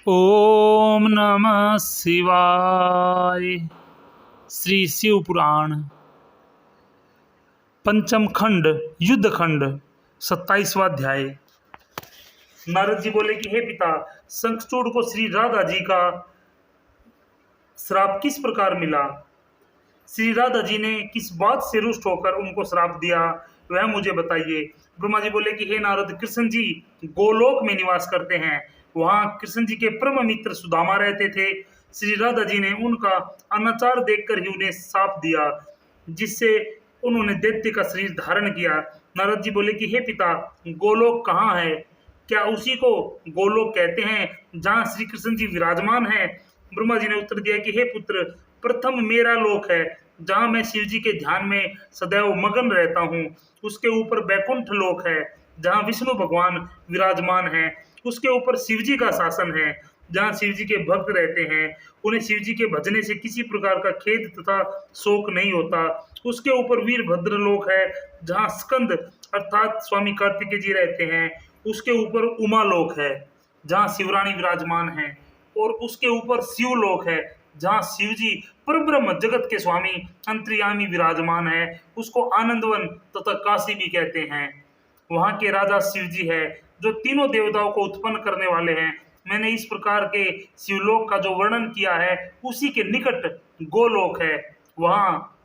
ओम नमः शिवाय। श्री शिव पुराण पंचम खंड युद्ध खंड 27वां अध्याय। नारद जी बोले कि हे पिता, शंखचूड़ को श्री राधा जी का श्राप किस प्रकार मिला? श्री राधा जी ने किस बात से रुष्ट होकर उनको श्राप दिया, वह मुझे बताइए। ब्रह्मा जी बोले कि हे नारद, कृष्ण जी गोलोक में निवास करते हैं। वहां कृष्ण जी के परम मित्र सुदामा रहते थे। श्री राधा जी ने उनका अनाचार देखकर ही उन्हें शाप दिया, जिससे उन्होंने दैत्य का शरीर धारण किया। नारद जी बोले कि हे पिता, गोलोक कहाँ है? क्या उसी को गोलोक कहते हैं जहाँ श्री कृष्ण जी विराजमान हैं? ब्रह्मा जी ने उत्तर दिया कि हे पुत्र, प्रथम मेरा लोक है जहाँ मैं शिव जी के ध्यान में सदैव मगन रहता हूँ। उसके ऊपर बैकुंठ लोक है जहाँ विष्णु भगवान विराजमान हैं। उसके ऊपर शिव जी का शासन है जहाँ शिव जी के भक्त रहते हैं। उन्हें शिव जी के भजने से किसी प्रकार का खेद तथा शोक नहीं होता। उसके ऊपर वीरभद्र लोक है जहाँ स्कंद अर्थात स्वामी कार्तिकेय जी रहते हैं। उसके ऊपर उमा लोक है जहाँ शिवरानी विराजमान है। और उसके ऊपर शिवलोक है जहाँ शिव जी परब्रह्म जगत के स्वामी अंतर्यामी विराजमान है। उसको आनंदवन तथा काशी भी कहते हैं। वहाँ के राजा शिव जी है जो तीनों देवताओं को उत्पन्न करने वाले हैं। मैंने इस प्रकार के शिवलोक का जो वर्णन किया है उसी के निकट गोलोक है। वहाँ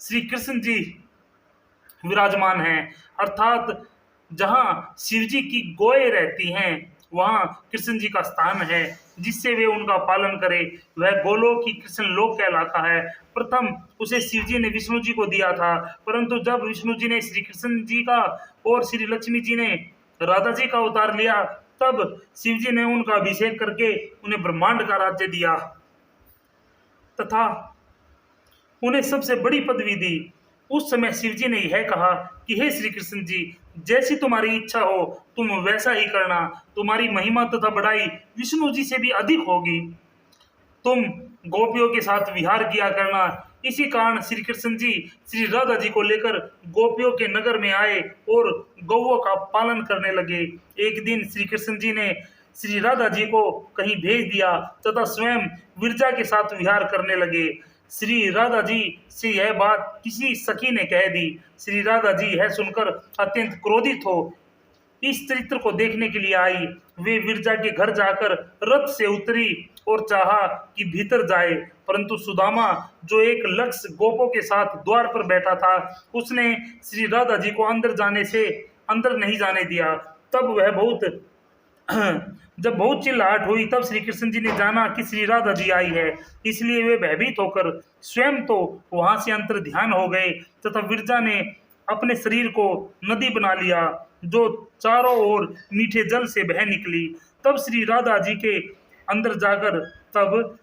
श्री कृष्ण जी विराजमान हैं, अर्थात जहाँ शिव जी की गोएं रहती हैं वहाँ कृष्ण जी का स्थान है, जिससे वे उनका पालन करे। वह गोलोक की कृष्ण लोक कहलाता है। प्रथम उसे शिव जी ने विष्णु जी को दिया था, परंतु जब विष्णु जी ने श्री कृष्ण जी का और श्री लक्ष्मी जी ने राधा जी का अवतार लिया, तब शिव जी ने उनका अभिषेक करके उन्हें ब्रह्मांड का राज्य दिया तथा उन्हें सबसे बड़ी पदवी दी। उस समय शिव जी ने यह कहा कि हे श्री कृष्ण जी, जैसी तुम्हारी इच्छा हो तुम वैसा ही करना। तुम्हारी महिमा तथा बड़ाई विष्णु जी से भी अधिक होगी। तुम गोपियों के साथ विहार किया करना। इसी कारण श्री कृष्ण जी श्री राधा जी को लेकर गोपियों के नगर में आए और गौओं का पालन करने लगे। एक दिन श्री कृष्ण जी ने श्री राधा जी को कहीं भेज दिया तथा स्वयं विरजा के साथ विहार करने लगे। श्री राधा जी से यह बात किसी सखी ने कह दी। श्री राधा जी यह सुनकर अत्यंत क्रोधित हो इस चरित्र को देखने के लिए आई। वे विरजा के घर जाकर रथ से उतरी और चाहा कि भीतर जाए, परंतु सुदामा जो एक लक्ष्य गोपों के साथ द्वार पर बैठा था, उसने श्री राधा जी को अंदर नहीं जाने दिया। तब वह बहुत जब बहुत चिल्लाहट हुई, तब श्री कृष्ण जी ने जाना कि श्री राधा जी आई है, इसलिए वे भयभीत होकर स्वयं तो वहां से अंतर ध्यान हो गए तथा विरजा ने अपने शरीर को नदी बना लिया जो चारों ओर मीठे जल से बह निकली। तब श्री राधा जी के अंदर जाकर तब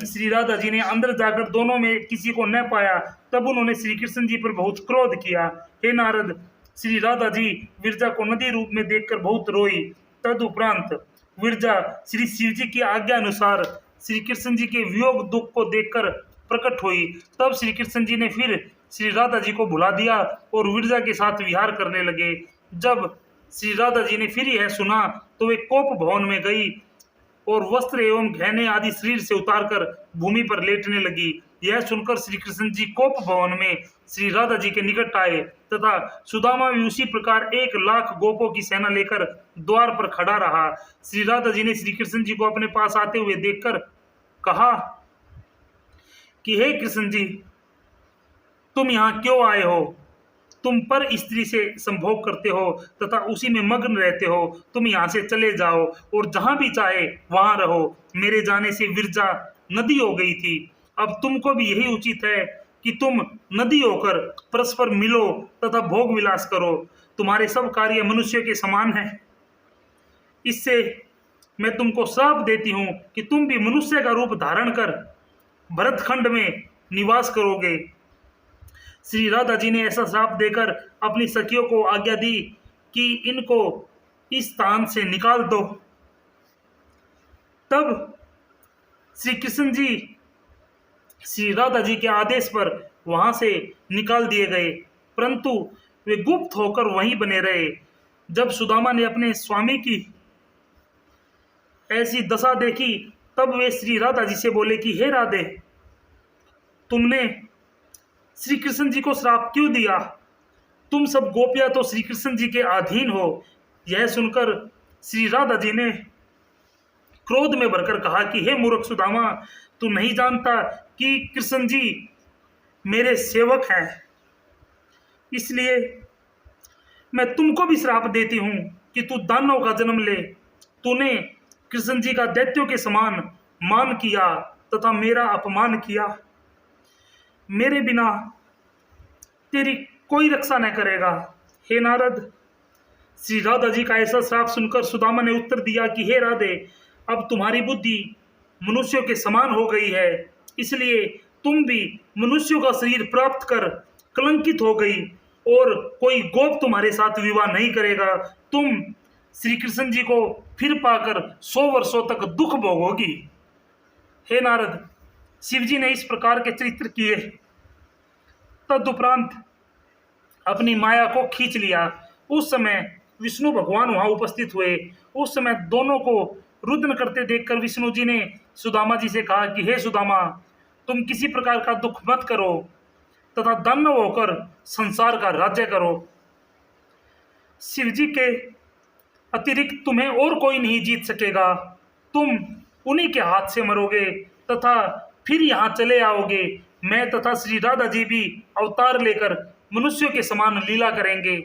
श्री राधा जी ने अंदर जाकर दोनों में किसी को न पाया। तब उन्होंने श्री कृष्ण जी पर बहुत क्रोध किया। हे नारद, श्री राधा जी विरजा को नदी रूप में देखकर बहुत रोई। तदुपरांत विरजा श्री शिव जी की आज्ञा अनुसार श्री कृष्ण जी के वियोग दुख को देखकर प्रकट हुई। तब श्री कृष्ण जी ने फिर श्री राधा जी को भुला दिया और विरजा के साथ विहार करने लगे। जब श्री राधा जी ने फिर यह सुना तो वे कोप भवन में गई और वस्त्र एवं गहने आदि शरीर से उतारकर भूमि पर लेटने लगी। यह सुनकर श्री कृष्ण जी कोप भवन में श्री राधा जी के निकट आए तथा सुदामा भी उसी प्रकार 1,00,000 गोपों की सेना लेकर द्वार पर खड़ा रहा। श्री राधा जी ने श्री कृष्ण जी को अपने पास आते हुए देखकर कहा कि हे कृष्ण जी, तुम यहाँ क्यों आए हो? तुम पर स्त्री से संभोग करते हो तथा उसी में मग्न रहते हो। तुम यहाँ से चले जाओ और जहां भी चाहे वहां रहो। मेरे जाने से विरजा नदी हो गई थी। अब तुमको भी यही उचित है कि तुम नदी होकर परस्पर मिलो तथा भोग विलास करो। तुम्हारे सब कार्य मनुष्य के समान हैं। इससे मैं तुमको श्राप देती हूँ कि तुम भी मनुष्य का रूप धारण कर भरतखंड में निवास करोगे। श्री राधा जी ने ऐसा श्राप देकर अपनी सखियों को आज्ञा दी कि इनको इस स्थान से निकाल दो। तब श्री कृष्ण जी श्री राधा जी के आदेश पर वहां से निकाल दिए गए, परंतु वे गुप्त होकर वहीं बने रहे। जब सुदामा ने अपने स्वामी की ऐसी दशा देखी, तब वे श्री राधा जी से बोले कि हे राधे, तुमने श्री कृष्ण जी को श्राप क्यों दिया? तुम सब गोपियां तो श्री कृष्ण जी के अधीन हो। यह सुनकर श्री राधा जी ने क्रोध में भरकर कहा कि हे मूर्ख सुदामा, तू नहीं जानता कि कृष्ण जी मेरे सेवक हैं, इसलिए मैं तुमको भी श्राप देती हूं कि तू दानव का जन्म ले। तूने कृष्ण जी का दैत्यों के समान मान किया तथा मेरा अपमान किया। मेरे बिना तेरी कोई रक्षा न करेगा। हे नारद, श्री राधा जी का ऐसा श्राप सुनकर सुदामा ने उत्तर दिया कि हे राधे, अब तुम्हारी बुद्धि मनुष्यों के समान हो गई है, इसलिए तुम भी मनुष्यों का शरीर प्राप्त कर कलंकित हो गई और कोई गोप तुम्हारे साथ विवाह नहीं करेगा। तुम श्री कृष्ण जी को फिर पाकर 100 वर्षों तक दुख भोगोगी। हे नारद, शिव जी ने इस प्रकार के चरित्र किए। तदुपरांत अपनी माया को खींच लिया। उस समय विष्णु भगवान वहां उपस्थित हुए। उस समय दोनों को रुदन करते देखकर विष्णु जी ने सुदामा जी से कहा कि हे सुदामा, तुम किसी प्रकार का दुख मत करो तथा दानव होकर संसार का राज्य करो। शिव जी के अतिरिक्त तुम्हें और कोई नहीं जीत सकेगा। तुम उन्हीं के हाथ से मरोगे तथा फिर यहाँ चले आओगे। मैं तथा श्री राधा जी भी अवतार लेकर मनुष्यों के समान लीला करेंगे।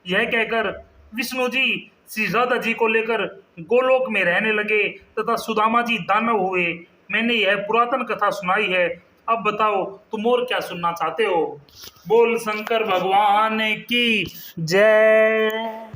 यह कहकर विष्णु जी श्री राधा जी को लेकर गोलोक में रहने लगे तथा सुदामा जी दानव हुए। मैंने यह पुरातन कथा सुनाई है, अब बताओ तुम और क्या सुनना चाहते हो। बोल शंकर भगवान की जय।